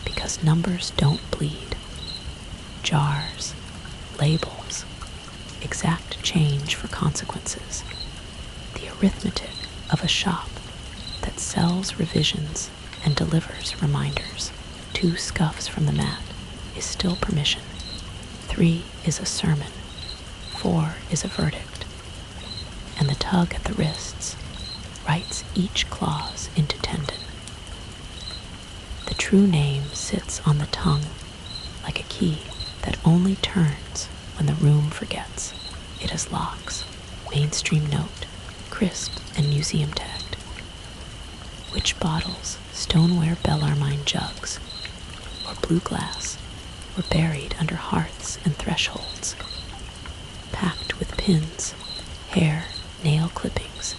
because numbers don't bleed. Jars, labels, exact change for consequences. The arithmetic of a shop that sells revisions and delivers reminders. 2 scuffs from the mat is still permission. 3 is a sermon. 4 is a verdict. And the tug at the wrists writes each clause into tendon. true name sits on the tongue like a key that only turns when the room forgets it has locks. Mainstream note, crisp and museum tagged. Which bottles, stoneware Bellarmine jugs, or blue glass were buried under hearths and thresholds, packed with pins, hair, nail clippings,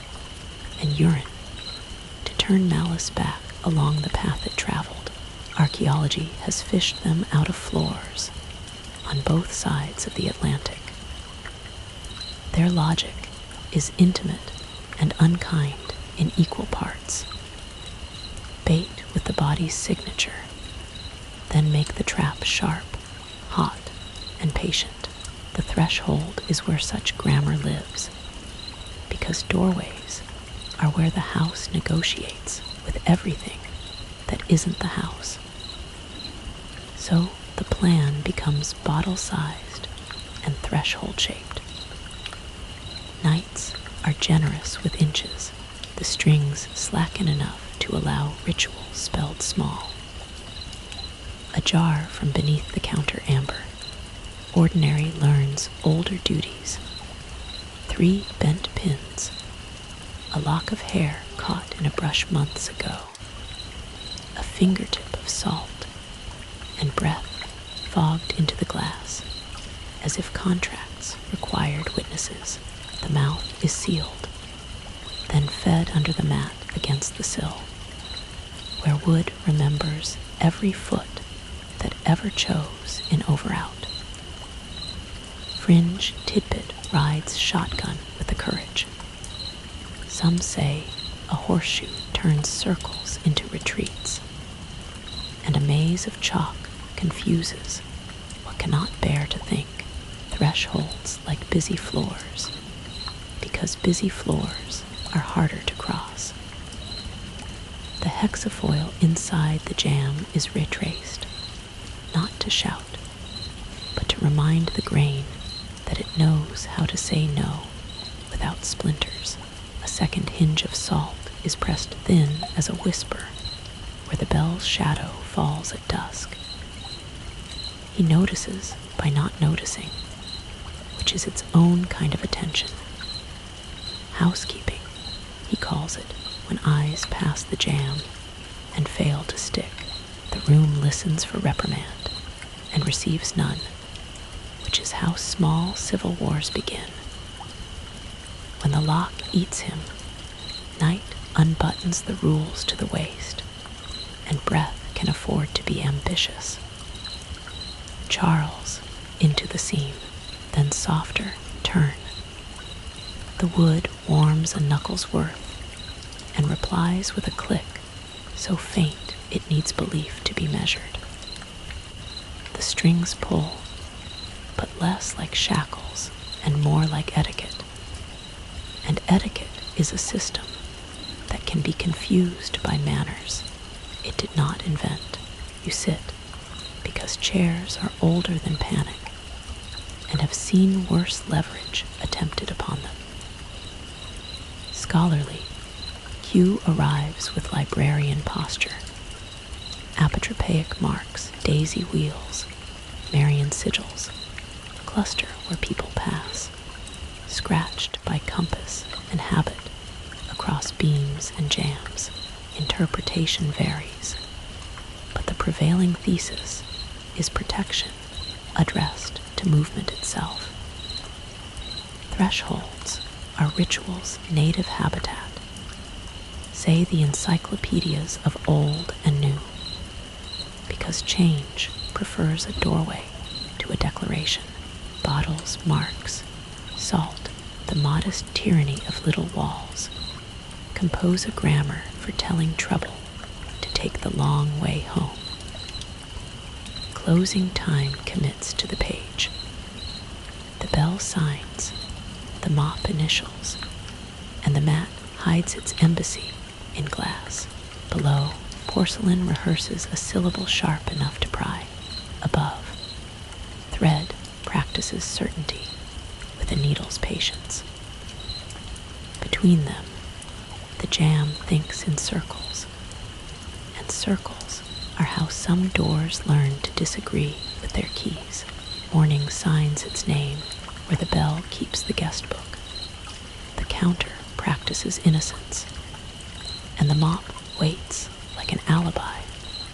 and urine to turn malice back along the path it traveled. Archaeology has fished them out of floors on both sides of the Atlantic. Their logic is intimate and unkind in equal parts. Bait with the body's signature, then make the trap sharp, hot, and patient. The threshold is where such grammar lives, because doorways are where the house negotiates with everything that isn't the house. So the plan becomes bottle-sized and threshold-shaped. Nights are generous with inches, the strings slacken enough to allow ritual spelled small. A jar from beneath the counter amber. Ordinary learns older duties. 3 bent pins. A lock of hair caught in a brush months ago. A fingertip of salt. And breath fogged into the glass, as if contracts required witnesses. The mouth is sealed, then fed under the mat against the sill, where wood remembers every foot that ever chose in over-out. Fringe tidbit rides shotgun with the courage. Some say a horseshoe turns circles into retreats, and a maze of chalk confuses what cannot bear to think. Thresholds like busy floors, because busy floors are harder to cross. The hexafoil inside the jam is retraced, not to shout, but to remind the grain that it knows how to say no without splinters. A second hinge of salt is pressed thin as a whisper where the bell's shadow falls at dusk. He notices by not noticing, which is its own kind of attention. Housekeeping, he calls it, when eyes pass the jam and fail to stick. The room listens for reprimand and receives none, which is how small civil wars begin. When the lock eats him, night unbuttons the rules to the waist, and breath can afford to be ambitious. Charles into the seam, then softer turn. The wood warms a knuckle's worth and replies with a click so faint it needs belief to be measured. The strings pull, but less like shackles and more like etiquette. And etiquette is a system that can be confused by manners it did not invent. You sit because chairs are older than panic and have seen worse leverage attempted upon them. Scholarly, Q arrives with librarian posture. Apotropaic marks, daisy wheels, Marian sigils, cluster where people pass, scratched by compass and habit across beams and jams. Interpretation varies, but the prevailing thesis is protection addressed to movement itself. Thresholds are ritual's native habitat, say the encyclopedias of old and new, because change prefers a doorway to a declaration. Bottles, marks, salt, the modest tyranny of little walls, compose a grammar for telling trouble to take the long way home. Closing time commits to the page. The bell signs, the mop initials, and the mat hides its embassy in glass. Below, porcelain rehearses a syllable sharp enough to pry. Above, thread practices certainty with a needle's patience. Between them, the jam thinks in circles, and circles are how some doors learn to disagree with their keys. Morning signs its name where the bell keeps the guest book. The counter practices innocence, and the mop waits like an alibi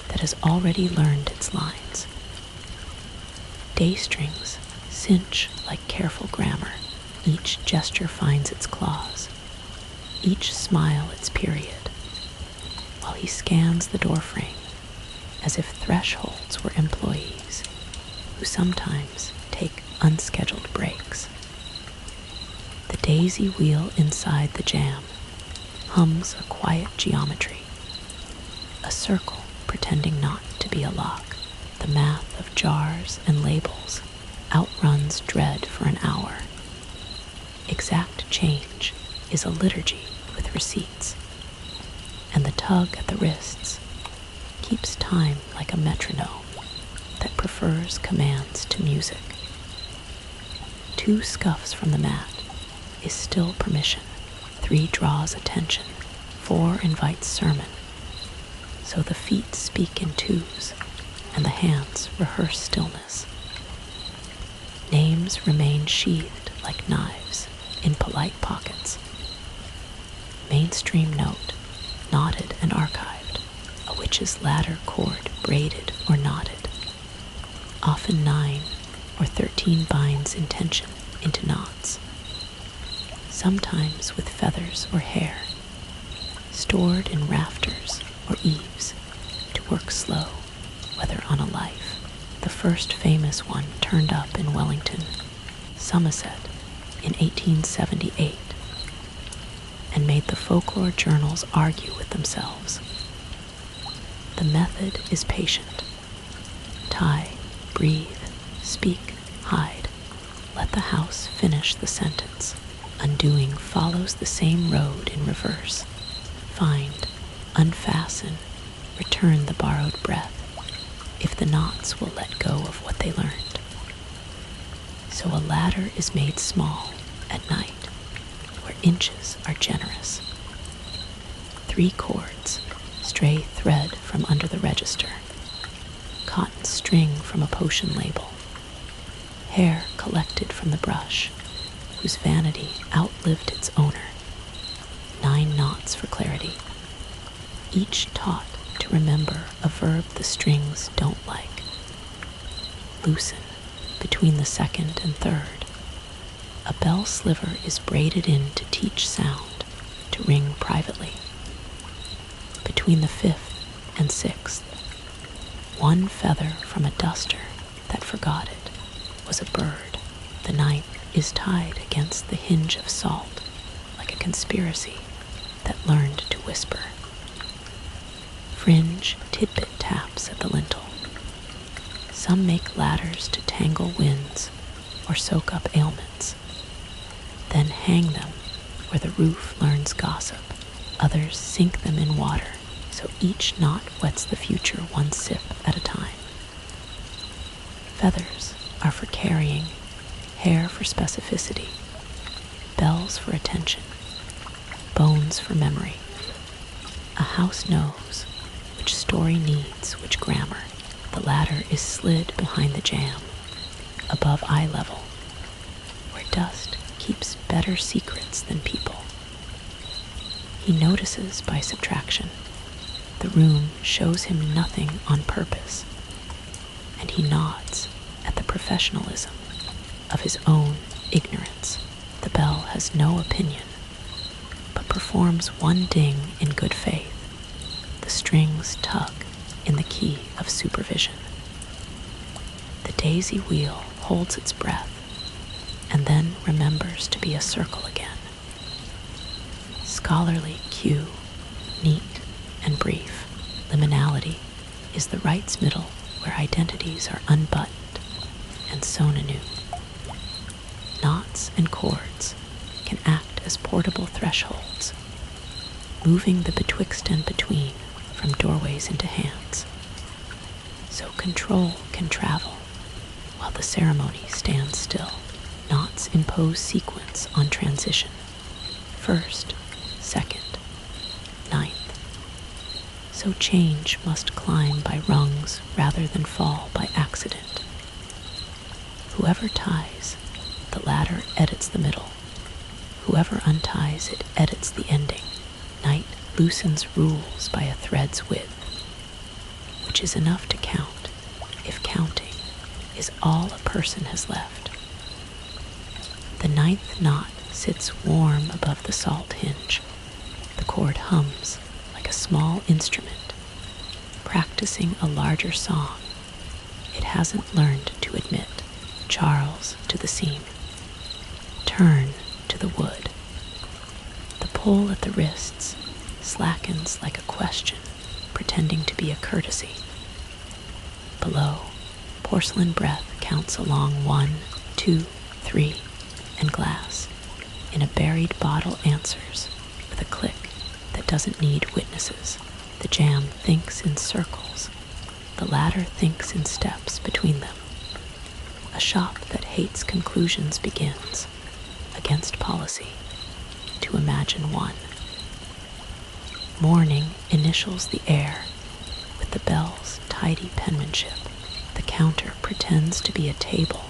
that has already learned its lines. Day strings cinch like careful grammar. Each gesture finds its clause, each smile its period, while he scans the doorframe as if thresholds were employees who sometimes take unscheduled breaks. The daisy wheel inside the jam hums a quiet geometry, a circle pretending not to be a lock. The math of jars and labels outruns dread for an hour. Exact change is a liturgy with receipts, and the tug at the wrists keeps time like a metronome that prefers commands to music. 2 scuffs from the mat is still permission. 3 draws attention. 4 invites sermon. So the feet speak in 2s, and the hands rehearse stillness. Names remain sheathed like knives in polite pockets. Mainstream note, knotted and archived, a witch's ladder cord braided or knotted. Often 9 or 13 binds intention into knots, sometimes with feathers or hair, stored in rafters or eaves to work slow, whether on a life. The first famous one turned up in Wellington, Somerset, in 1878, and made the folklore journals argue with themselves. The method is patient. Tie, breathe, speak, hide. Let the house finish the sentence. Undoing follows the same road in reverse. Find, unfasten, return the borrowed breath, if the knots will let go of what they learned. So a ladder is made small at night, where inches are generous. 3 cords, stray thread from under the register, cotton string from a potion label, hair collected from the brush, whose vanity outlived its owner. 9 knots for clarity, each taught to remember a verb the strings don't like. Loosen between the second and third. A bell sliver is braided in to teach sound to ring privately. Between the 5th and 6th, 1 feather from a duster that forgot it was a bird. The 9th is tied against the hinge of salt like a conspiracy that learned to whisper. Fringe tidbit taps at the lintel. Some make ladders to tangle winds or soak up ailments, then hang them where the roof learns gossip. Others sink them in water, so each knot wets the future 1 sip at a time. Feathers are for carrying, hair for specificity, bells for attention, bones for memory. A house knows which story needs which grammar. The ladder is slid behind the jam, above eye level, where dust keeps better secrets than people. He notices by subtraction. The room shows him nothing on purpose, and he nods at the professionalism of his own ignorance. The bell has no opinion, but performs 1 ding in good faith. The strings tug in the key of supervision. The daisy wheel holds its breath and then remembers to be a circle again. Scholarly cue, neat and brief. Liminality is the right's middle where identities are unbuttoned and sewn anew. Knots and cords can act as portable thresholds, moving the betwixt and between from doorways into hands. So control can travel while the ceremony stands still. Knots impose sequence on transition. 1st, 2nd, 9th. So change must climb by rungs rather than fall by accident. Whoever ties, the ladder edits the middle. Whoever unties, it edits the ending. Night loosens rules by a thread's width, which is enough to count, if counting is all a person has left. The ninth knot sits warm above the salt hinge. The cord hums like a small instrument, practicing a larger song it hasn't learned to admit. Charles to the seam. Turn to the wood. The pull at the wrists slackens like a question, pretending to be a courtesy. Below, porcelain breath counts along 1, 2, 3, and glass in a buried bottle answers with a click that doesn't need witnesses. The jam thinks in circles. The ladder thinks in steps between them. A shop that hates conclusions begins, against policy, to imagine one. Morning initials the air with the bell's tidy penmanship. The counter pretends to be a table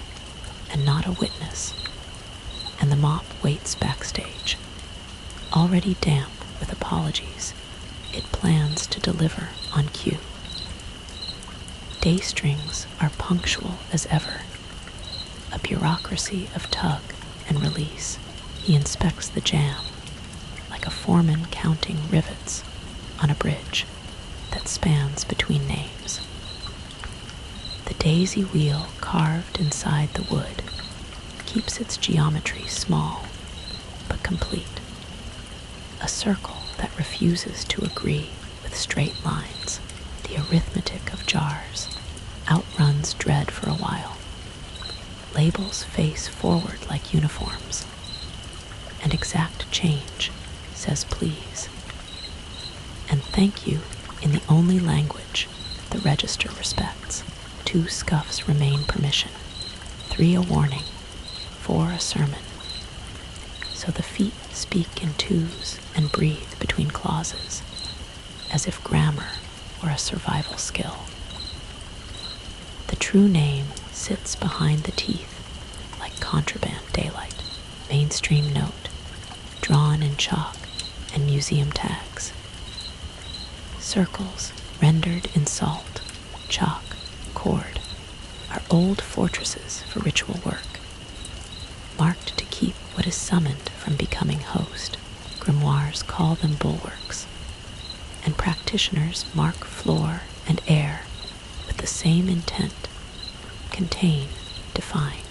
and not a witness, and the mop waits backstage. Already damp with apologies, it plans to deliver on cue. Day strings are punctual as ever. A bureaucracy of tug and release. He inspects the jam like a foreman counting rivets on a bridge that spans between names. The daisy wheel carved inside the wood keeps its geometry small but complete. A circle that refuses to agree with straight lines. The arithmetic of jars outruns dread for a while. Labels face forward like uniforms, and exact change says please and thank you in the only language the register respects. 2 scuffs remain permission, 3 a warning, 4 a sermon. So the feet speak in twos and breathe between clauses, as if grammar were a survival skill. The true name sits behind the teeth like contraband daylight, mainstream note, drawn in chalk and museum tags. Circles rendered in salt, chalk, cord are old fortresses for ritual work, marked to keep what is summoned from becoming host. Grimoires call them bulwarks, and practitioners mark floor and air with the same intent: contain, define,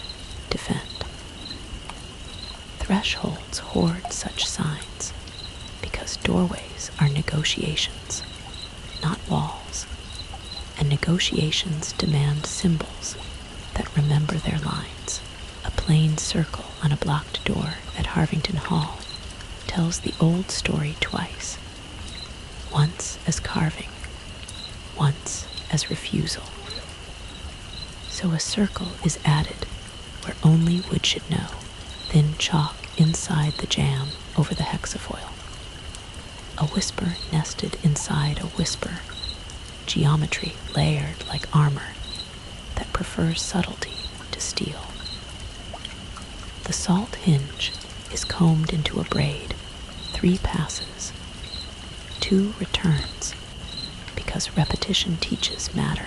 defend. Thresholds hoard such signs because doorways are negotiations, not walls, and negotiations demand symbols that remember their lines. A plain circle on a blocked door at Harvington Hall tells the old story twice, once as carving, once as refusal. So a circle is added where only wood should know, thin chalk inside the jam over the hexafoil. A whisper nested inside a whisper, geometry layered like armor that prefers subtlety to steel. The salt hinge is combed into a braid, 3 passes, 2 returns, because repetition teaches matter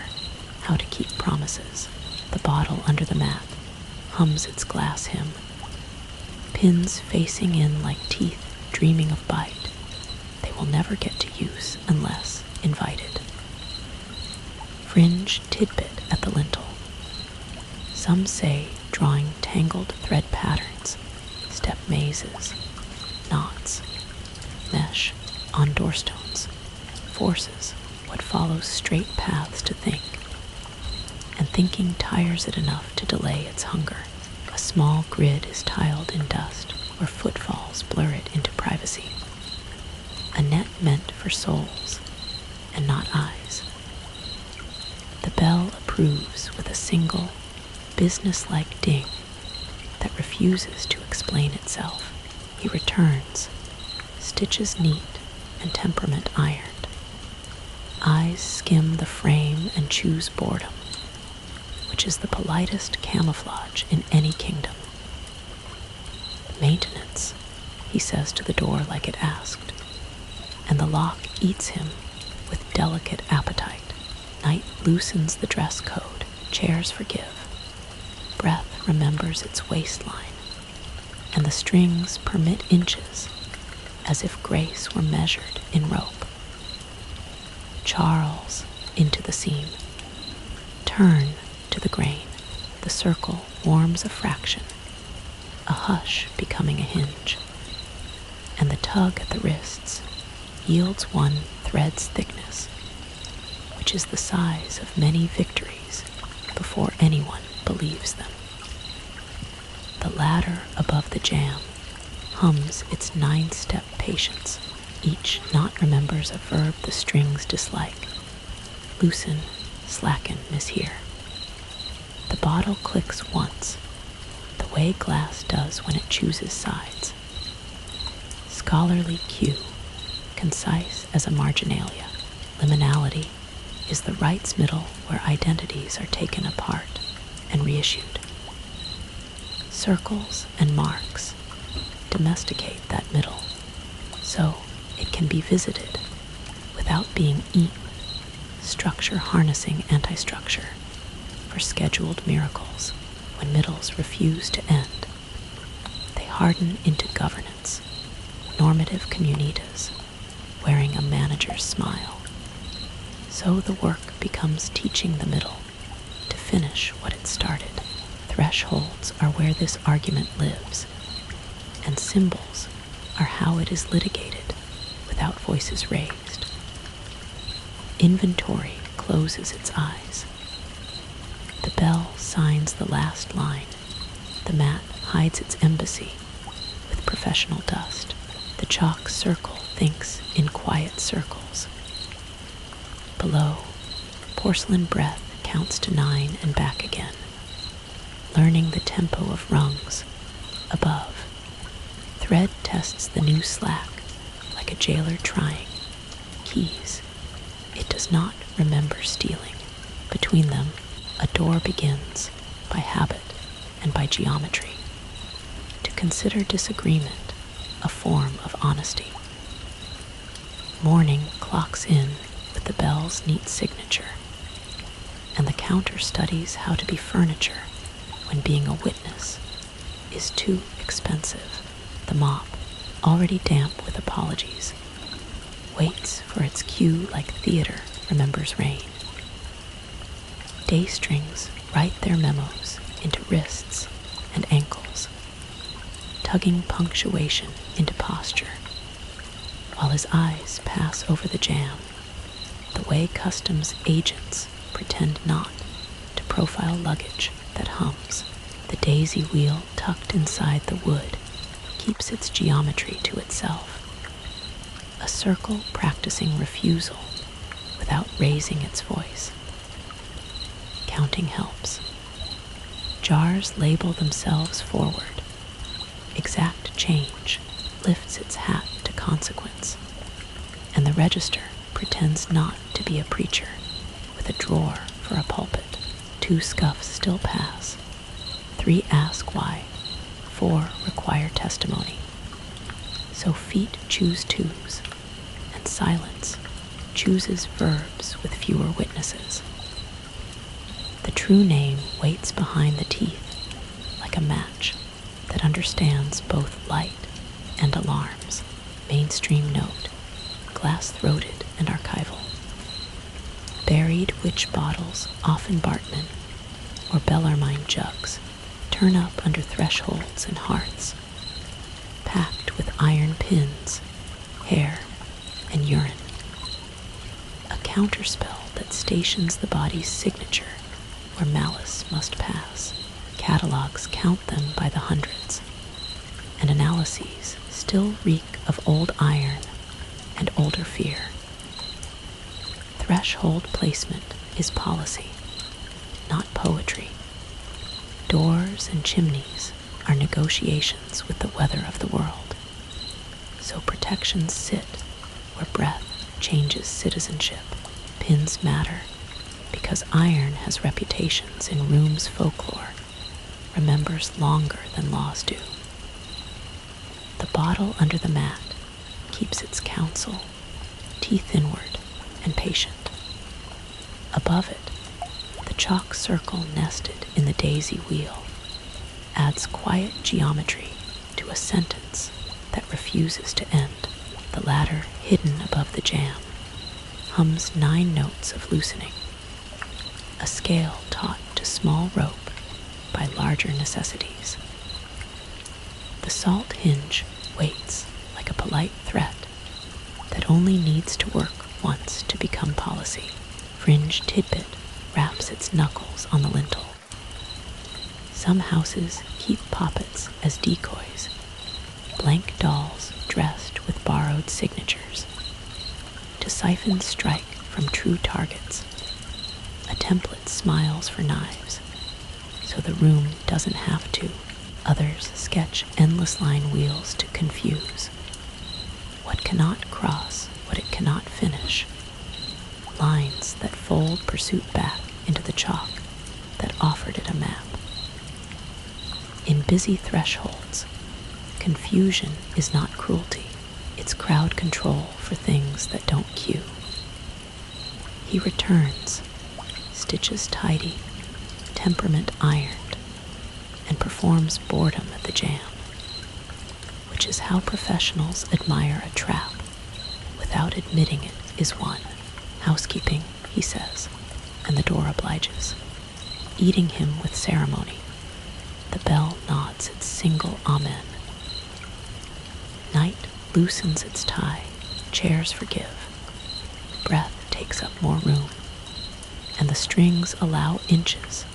how to keep promises. The bottle under the mat hums its glass hymn, pins facing in like teeth dreaming of bite. They will never get to use unless invited. Fringe tidbit at the lintel. Some say drawing tangled thread patterns, step mazes, knots, mesh on doorstones, forces what follows straight paths to think, and thinking tires it enough to delay its hunger. A small grid is tiled in dust where footfalls blur it into privacy. A net meant for souls and not eyes. The bell approves with a single, businesslike ding that refuses to explain itself. He returns, stitches neat and temperament ironed. Eyes skim the frame and choose boredom, which is the politest camouflage in any kingdom. Maintenance, he says to the door like it asked, and the lock eats him with delicate appetite. Night loosens the dress code, chairs forgive, breath remembers its waistline, and the strings permit inches as if grace were measured in rope. Charles into the seam. Turn to the grain. The circle warms a fraction, a hush becoming a hinge, and the tug at the wrists yields one thread's thickness, which is the size of many victories before anyone believes them. The ladder above the jam hums its 9-step patience. Each knot remembers a verb the strings dislike. Loosen, slacken, mishear. The bottle clicks once, the way glass does when it chooses sides. Scholarly cue, concise as a marginalia. Liminality is the right's middle where identities are taken apart and reissued. Circles and marks domesticate that middle, so it can be visited without being eaten, structure harnessing anti-structure for scheduled miracles. When middles refuse to end, they harden into governance, normative communitas, wearing a manager's smile. So the work becomes teaching the middle to finish what it started. Thresholds are where this argument lives, and symbols are how it is litigated without voices raised. Inventory closes its eyes. The bell signs the last line. The mat hides its embassy with professional dust. The chalk circle thinks in quiet circles. Below, porcelain breath counts to 9 and back again, learning the tempo of rungs. Above, thread tests the new slack like a jailer trying keys it does not remember stealing. Between them, a door begins by habit and by geometry. To consider disagreement a form of honesty. Morning clocks in with the bell's neat signature, and the counter studies how to be furniture when being a witness is too expensive. The mop, already damp with apologies, waits for its cue like theater remembers rain. Day strings write their memos into wrists and ankles, tugging punctuation into posture, while his eyes pass over the jam, the way customs agents pretend not to profile luggage that hums. The daisy wheel tucked inside the wood keeps its geometry to itself, a circle practicing refusal without raising its voice. Counting helps. Jars label themselves forward. Exact change lifts its hat to consequence, and the register pretends not to be a preacher with a drawer for a pulpit. 2 scuffs still pass. 3 ask why. 4 require testimony. So feet choose twos, and silence chooses verbs with fewer witnesses. The true name waits behind the teeth like a match that understands both light and alarms. Mainstream note, glass-throated and archival. Buried witch bottles, often Bartman, or Bellarmine jugs, turn up under thresholds and hearths, packed with iron pins, hair, and urine. A counterspell that stations the body's signature where malice must pass. Catalogs count them by the hundreds, and analyses still reek of old iron and older fear. Threshold placement is policy, not poetry. Doors and chimneys are negotiations with the weather of the world, so protections sit where breath changes citizenship. pins matter because iron has reputations in room's folklore, remembers longer than laws do. The bottle under the mat keeps its counsel, teeth inward and patient. Above it, the chalk circle nested in the daisy wheel adds quiet geometry to a sentence that refuses to end. The ladder hidden above the jam hums 9 notes of loosening, a scale taught to small rope by larger necessities. The salt hinge waits like a polite threat that only needs to work once to become policy. Fringe tidbit wraps its knuckles on the lintel. Some houses keep poppets as decoys, blank dolls dressed with borrowed signatures. To siphon strike from true targets, a template smiles for knives, so the room doesn't have to. Others sketch endless line wheels to confuse what cannot cross what it cannot finish, lines that fold pursuit back into the chalk that offered it a map. In busy thresholds, confusion is not cruelty, it's crowd control for things that don't queue. He returns, stitches tidy, temperament ironed, and performs boredom at the jam, which is how professionals admire a trap without admitting it is one. Housekeeping, he says, and the door obliges, eating him with ceremony. The bell nods its single amen. Night loosens its tie, chairs forgive, breath takes up more room, and the strings allow inches,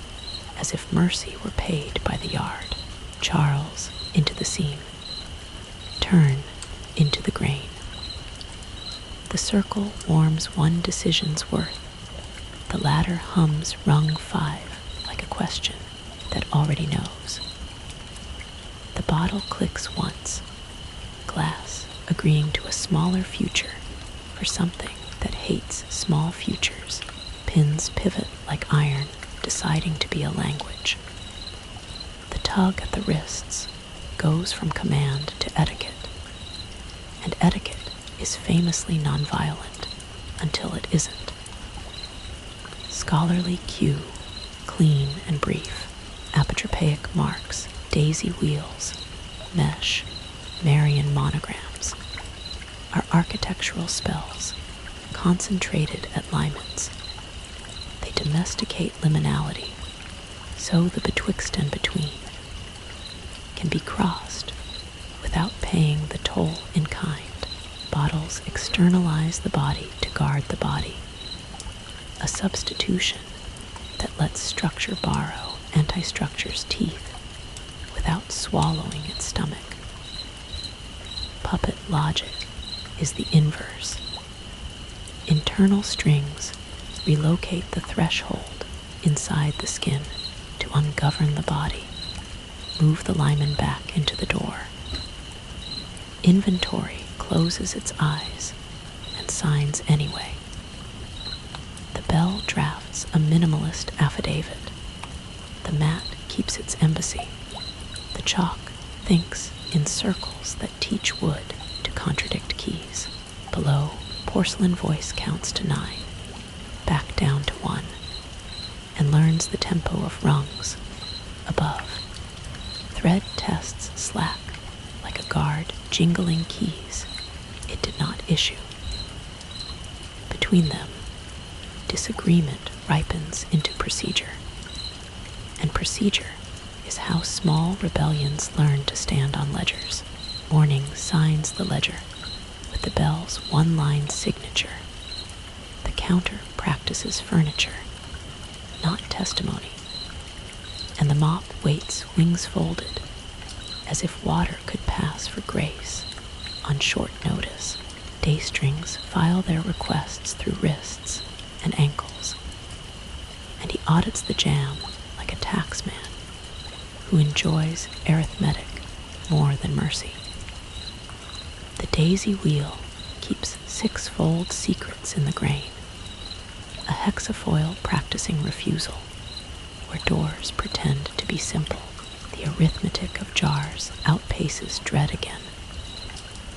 as if mercy were paid by the yard. Charles into the scene, turn into the grain. The circle warms one decision's worth. The ladder hums rung 5 like a question that already knows. The bottle clicks once, glass agreeing to a smaller future for something that hates small futures. Pins pivot like iron, deciding to be a language. The tug at the wrists goes from command to etiquette, and etiquette is famously nonviolent until it isn't. Scholarly cue, clean and brief, apotropaic marks, daisy wheels, mesh, Marian monograms, are architectural spells, concentrated at Lyman's. They domesticate liminality, so the betwixt and between can be crossed without paying the toll in kind. Bottles externalize the body to guard the body, a substitution that lets structure borrow anti-structure's teeth without swallowing its stomach. Puppet logic is the inverse. Internal strings relocate the threshold inside the skin to ungovern the body, move the liman back into the door. Inventory closes its eyes and signs anyway. The bell drafts a minimalist affidavit. The mat keeps its embassy. The chalk thinks in circles that teach wood to contradict keys. Below, porcelain voice counts to 9, back down to 1, and learns the tempo of rungs. Above, thread tests slack like a guard jingling keys it did not issue. Between them, disagreement ripens into procedure, and procedure is how small rebellions learn to stand on ledgers. Morning signs the ledger with the bell's one-line signature. The counter practices furniture, not testimony, and the mop waits wings folded, as if water could pass for grace on short notice. Daystrings file their requests through wrists and ankles, and he audits the jam like a taxman who enjoys arithmetic more than mercy. The daisy wheel keeps 6-fold secrets in the grain, a hexafoil practicing refusal, where doors pretend to be simple. The arithmetic of jars outpaces dread again.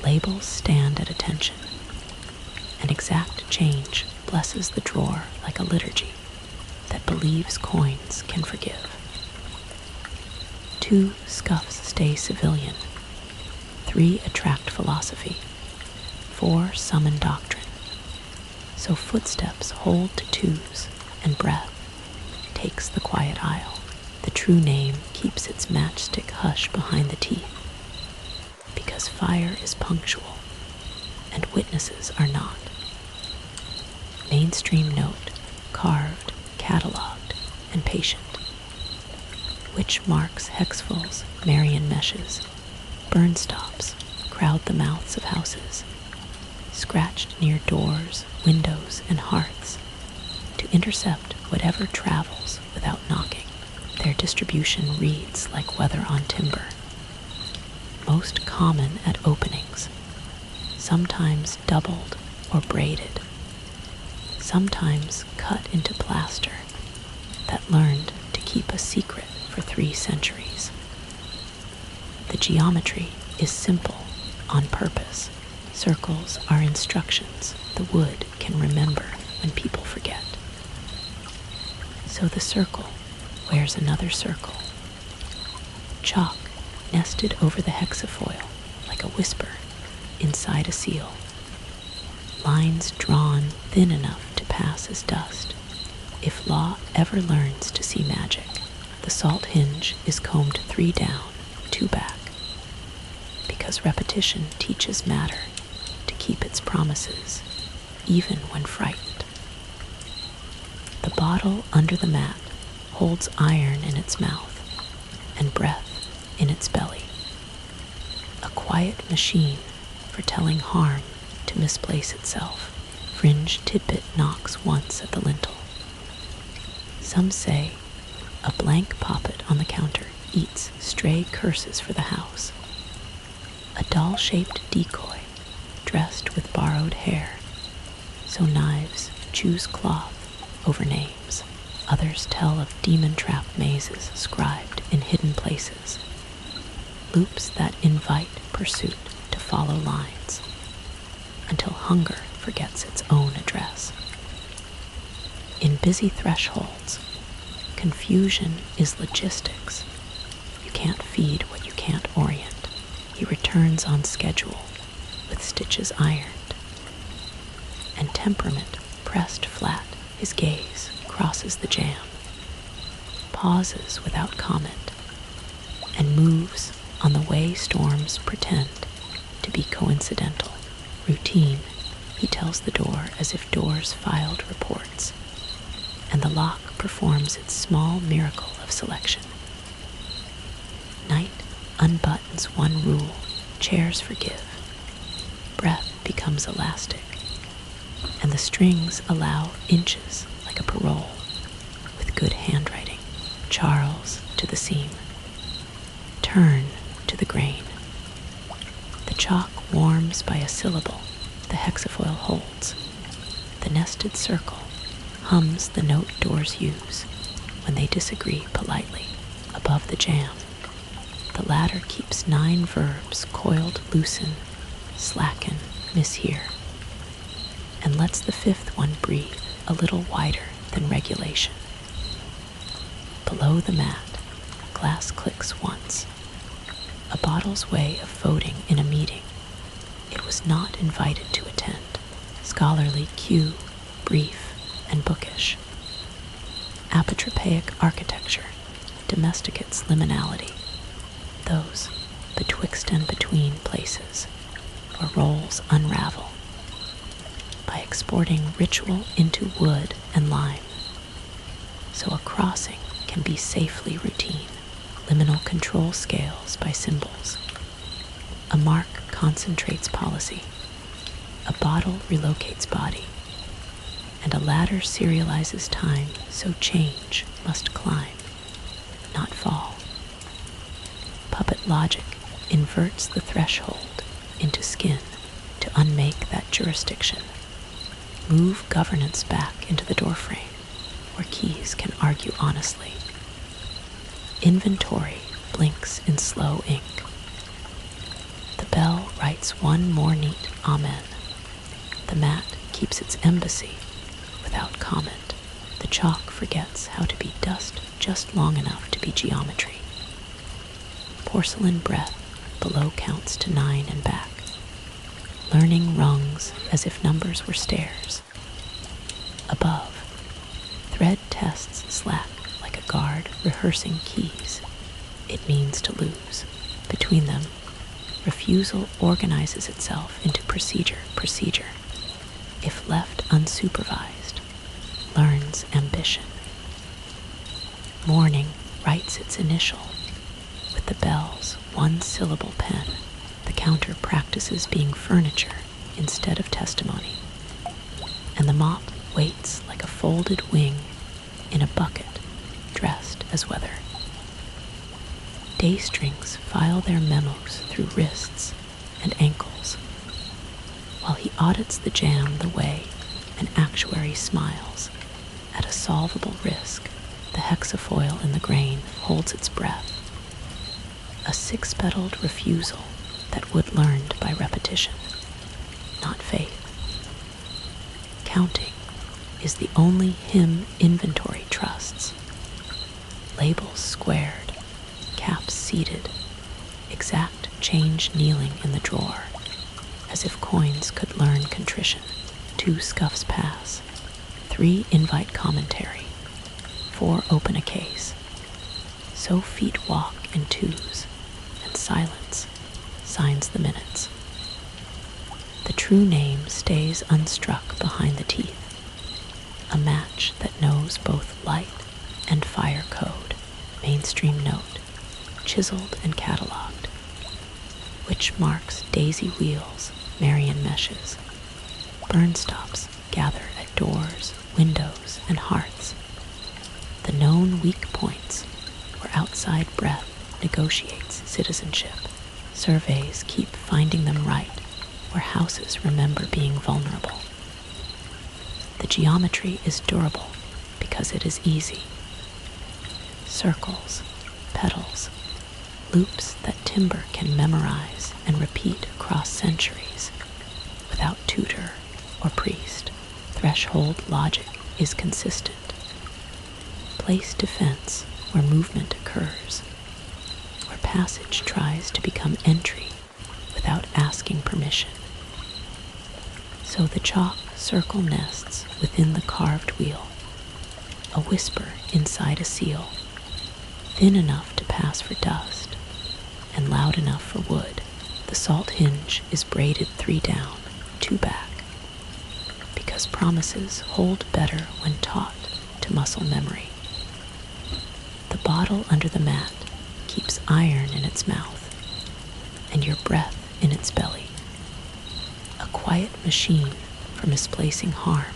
Labels stand at attention. An exact change blesses the drawer like a liturgy that believes coins can forgive. 2 scuffs stay civilian. 3 attract philosophy. 4 summon doctrine. So footsteps hold to 2s, and breath takes the quiet aisle. The true name keeps its matchstick hush behind the teeth, because fire is punctual, and witnesses are not. Mainstream note, carved, catalogued, and patient. Witch marks, hexfuls, Marian meshes, burn stops crowd the mouths of houses, scratched near doors, windows, and hearths, to intercept whatever travels without knocking. Their distribution reads like weather on timber. Most common at openings, sometimes doubled or braided, sometimes cut into plaster that learned to keep a secret for 3 centuries. The geometry is simple on purpose. Circles are instructions the wood can remember when people forget. So the circle wears another circle. Chalk nested over the hexafoil like a whisper inside a seal. Lines drawn thin enough to pass as dust. If law ever learns to see magic, the salt hinge is combed 3 down, 2 back, because repetition teaches matter to keep its promises, even when frightened. The bottle under the mat holds iron in its mouth and breath in its belly. A quiet machine for telling harm to misplace itself. Fringe tidbit knocks once at the lintel. Some say a blank poppet on the counter eats stray curses for the house. A doll-shaped decoy dressed with borrowed hair, so knives choose cloth over names. Others tell of demon-trap mazes scribed in hidden places, loops that invite pursuit to follow lines, until hunger forgets its own address. In busy thresholds, confusion is logistics. You can't feed what you can't orient. He returns on schedule, with stitches ironed. And temperament pressed flat, his gaze crosses the jam, pauses without comment, and moves on the way storms pretend to be coincidental. Routine, he tells the door as if doors filed reports, and the lock performs its small miracle of selection. Night unbuttons one rule: chairs forgive. Breath becomes elastic, and the strings allow inches like a parole, with good handwriting. Charles to the seam. Turn to the grain. The chalk warms by a syllable the hexafoil holds. The nested circle hums the note doors use when they disagree politely. Above the jam, the ladder keeps 9 verbs coiled loosen, slacken, mishear, and lets the 5th one breathe a little wider than regulation. Below the mat, glass clicks once. A bottle's way of voting in a meeting. It was not invited to attend. Scholarly cue, brief and bookish. Apotropaic architecture domesticates liminality, those betwixt and between places where roles unravel, by exporting ritual into wood and lime, so a crossing can be safely routine. Liminal control scales by symbols. A mark concentrates policy. A bottle relocates body. And a ladder serializes time, so change must climb, not fall. Puppet logic inverts the threshold into skin to unmake that jurisdiction. Move governance back into the doorframe, where keys can argue honestly. Inventory blinks in slow ink. The bell writes one more neat amen. The mat keeps its embassy without comment. The chalk forgets how to be dust just long enough to be geometry. Porcelain breath below counts to 9 and back. Learning rungs as if numbers were stairs. Above, thread tests slack like a guard rehearsing keys. It means to lose. Between them, refusal organizes itself into procedure. If left unsupervised, learns ambition. Morning writes its initial with the bell's one-syllable pen. The counter practices being furniture instead of testimony, and the mop waits like a folded wing in a bucket dressed as weather. Daystrings file their memos through wrists and ankles, while he audits the jam the way an actuary smiles at a solvable risk. The hexafoil in the grain holds its breath, a six-petaled refusal that Wood learned by repetition, not faith. Counting is the only hymn inventory trusts. Labels squared, caps seated, exact change kneeling in the drawer, as if coins could learn contrition. 2 scuffs pass, 3 invite commentary, 4 open a case. So feet walk in twos, and silence signs the minutes. The true name stays unstruck behind the teeth, a match that knows both light and fire code, mainstream note, chiseled and cataloged. Which marks daisy wheels, Marion meshes. Burn stops gather at doors, windows, and hearths. The known weak points where outside breath negotiates citizenship. Surveys keep finding them right where houses remember being vulnerable. The geometry is durable because it is easy. Circles, petals, loops that timber can memorize and repeat across centuries without tutor or priest. Threshold logic is consistent. Place defense where movement occurs, where passage tries to become entry without asking permission. So the chalk circle nests within the carved wheel, a whisper inside a seal, thin enough to pass for dust and loud enough for wood. The salt hinge is braided 3 down, 2 back, because promises hold better when taught to muscle memory. The bottle under the mat keeps iron in its mouth and your breath in its belly, a quiet machine for misplacing harm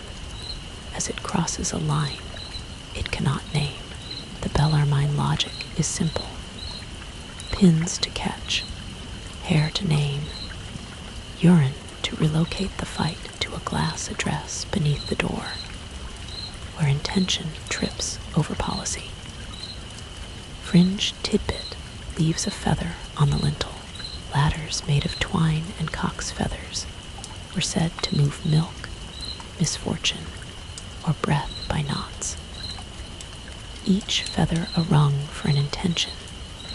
as it crosses a line it cannot name. The Bellarmine logic is simple. Pins to catch, hair to name, urine to relocate the fight to a glass address beneath the door, where intention trips over policy. Fringe tidbit leaves a feather on the lintel. Ladders made of twine and cock's feathers were said to move milk, misfortune, or breath by knots. Each feather a rung for an intention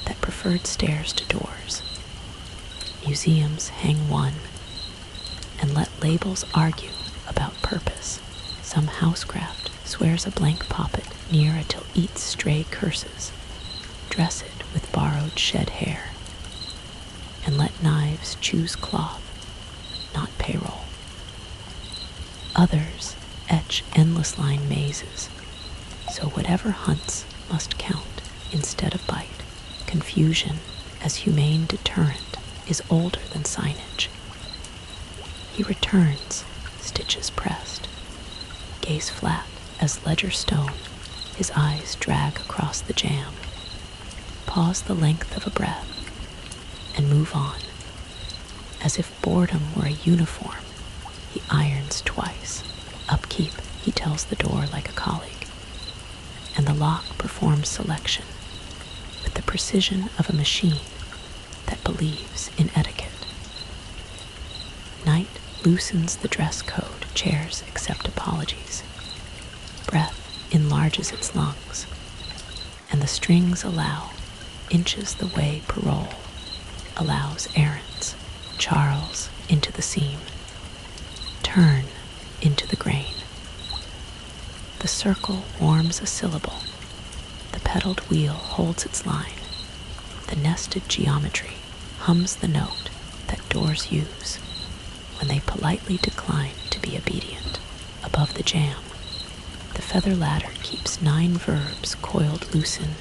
that preferred stairs to doors. Museums hang one and let labels argue about purpose. Some housecraft swears a blank poppet near it till eats stray curses. Dress it with borrowed shed hair, and let knives choose cloth, not payroll. Others etch endless line mazes, so whatever hunts must count instead of bite. Confusion as humane deterrent is older than signage. He returns, stitches pressed, gaze flat as ledger stone, his eyes drag across the jam. Pause the length of a breath and move on. As if boredom were a uniform, he irons twice, keep, he tells the door like a colleague, and the lock performs selection with the precision of a machine that believes in etiquette. Night loosens the dress code, chairs accept apologies, breath enlarges its lungs, and the strings allow inches the way parole allows errands. Charles into the seam, turn into the grain. The circle warms a syllable, the pedaled wheel holds its line, the nested geometry hums the note that doors use when they politely decline to be obedient. Above the jam, the feather ladder keeps 9 verbs coiled: loosen,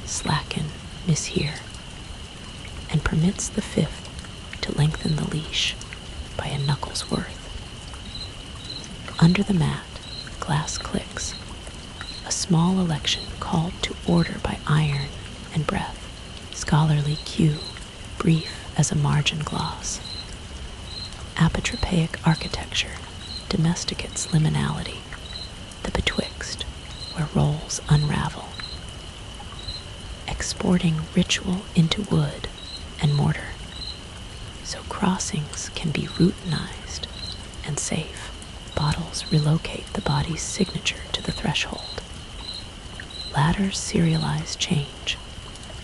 slacken, mishear, and permits the 5th to lengthen the leash by a knuckle's worth. Under the mat, glass clicks, a small election called to order by iron and breath, scholarly cue, brief as a margin gloss. Apotropaic architecture domesticates liminality, the betwixt, where roles unravel, exporting ritual into wood and mortar, so crossings can be routinized and safe. Bottles relocate the body's signature to the threshold. Ladders serialize change,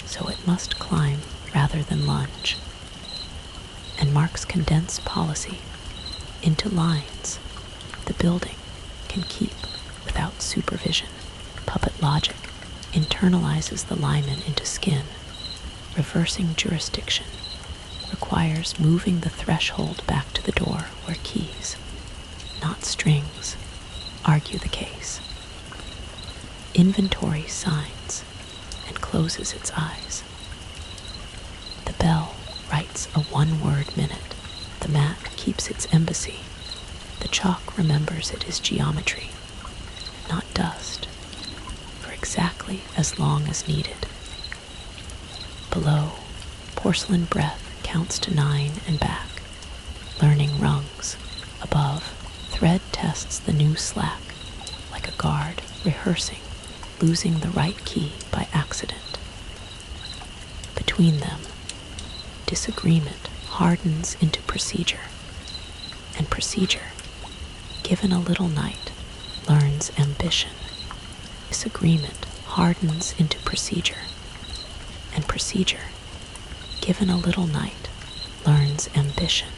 so it must climb rather than lunge, and marks condense policy into lines the building can keep without supervision. Puppet logic internalizes the lineman into skin. Reversing jurisdiction requires moving the threshold back to the door where keys, not strings, argue the case. Inventory signs and closes its eyes. The bell writes a 1-word minute. The mat keeps its embassy. The chalk remembers it is geometry, not dust, for exactly as long as needed. Below, porcelain breath counts to 9 and back, learning rungs. Above, thread tests the new slack, like a guard rehearsing, losing the right key by accident. Between them, disagreement hardens into procedure, and procedure, given a little night, learns ambition. Disagreement hardens into procedure, and procedure, given a little night, learns ambition.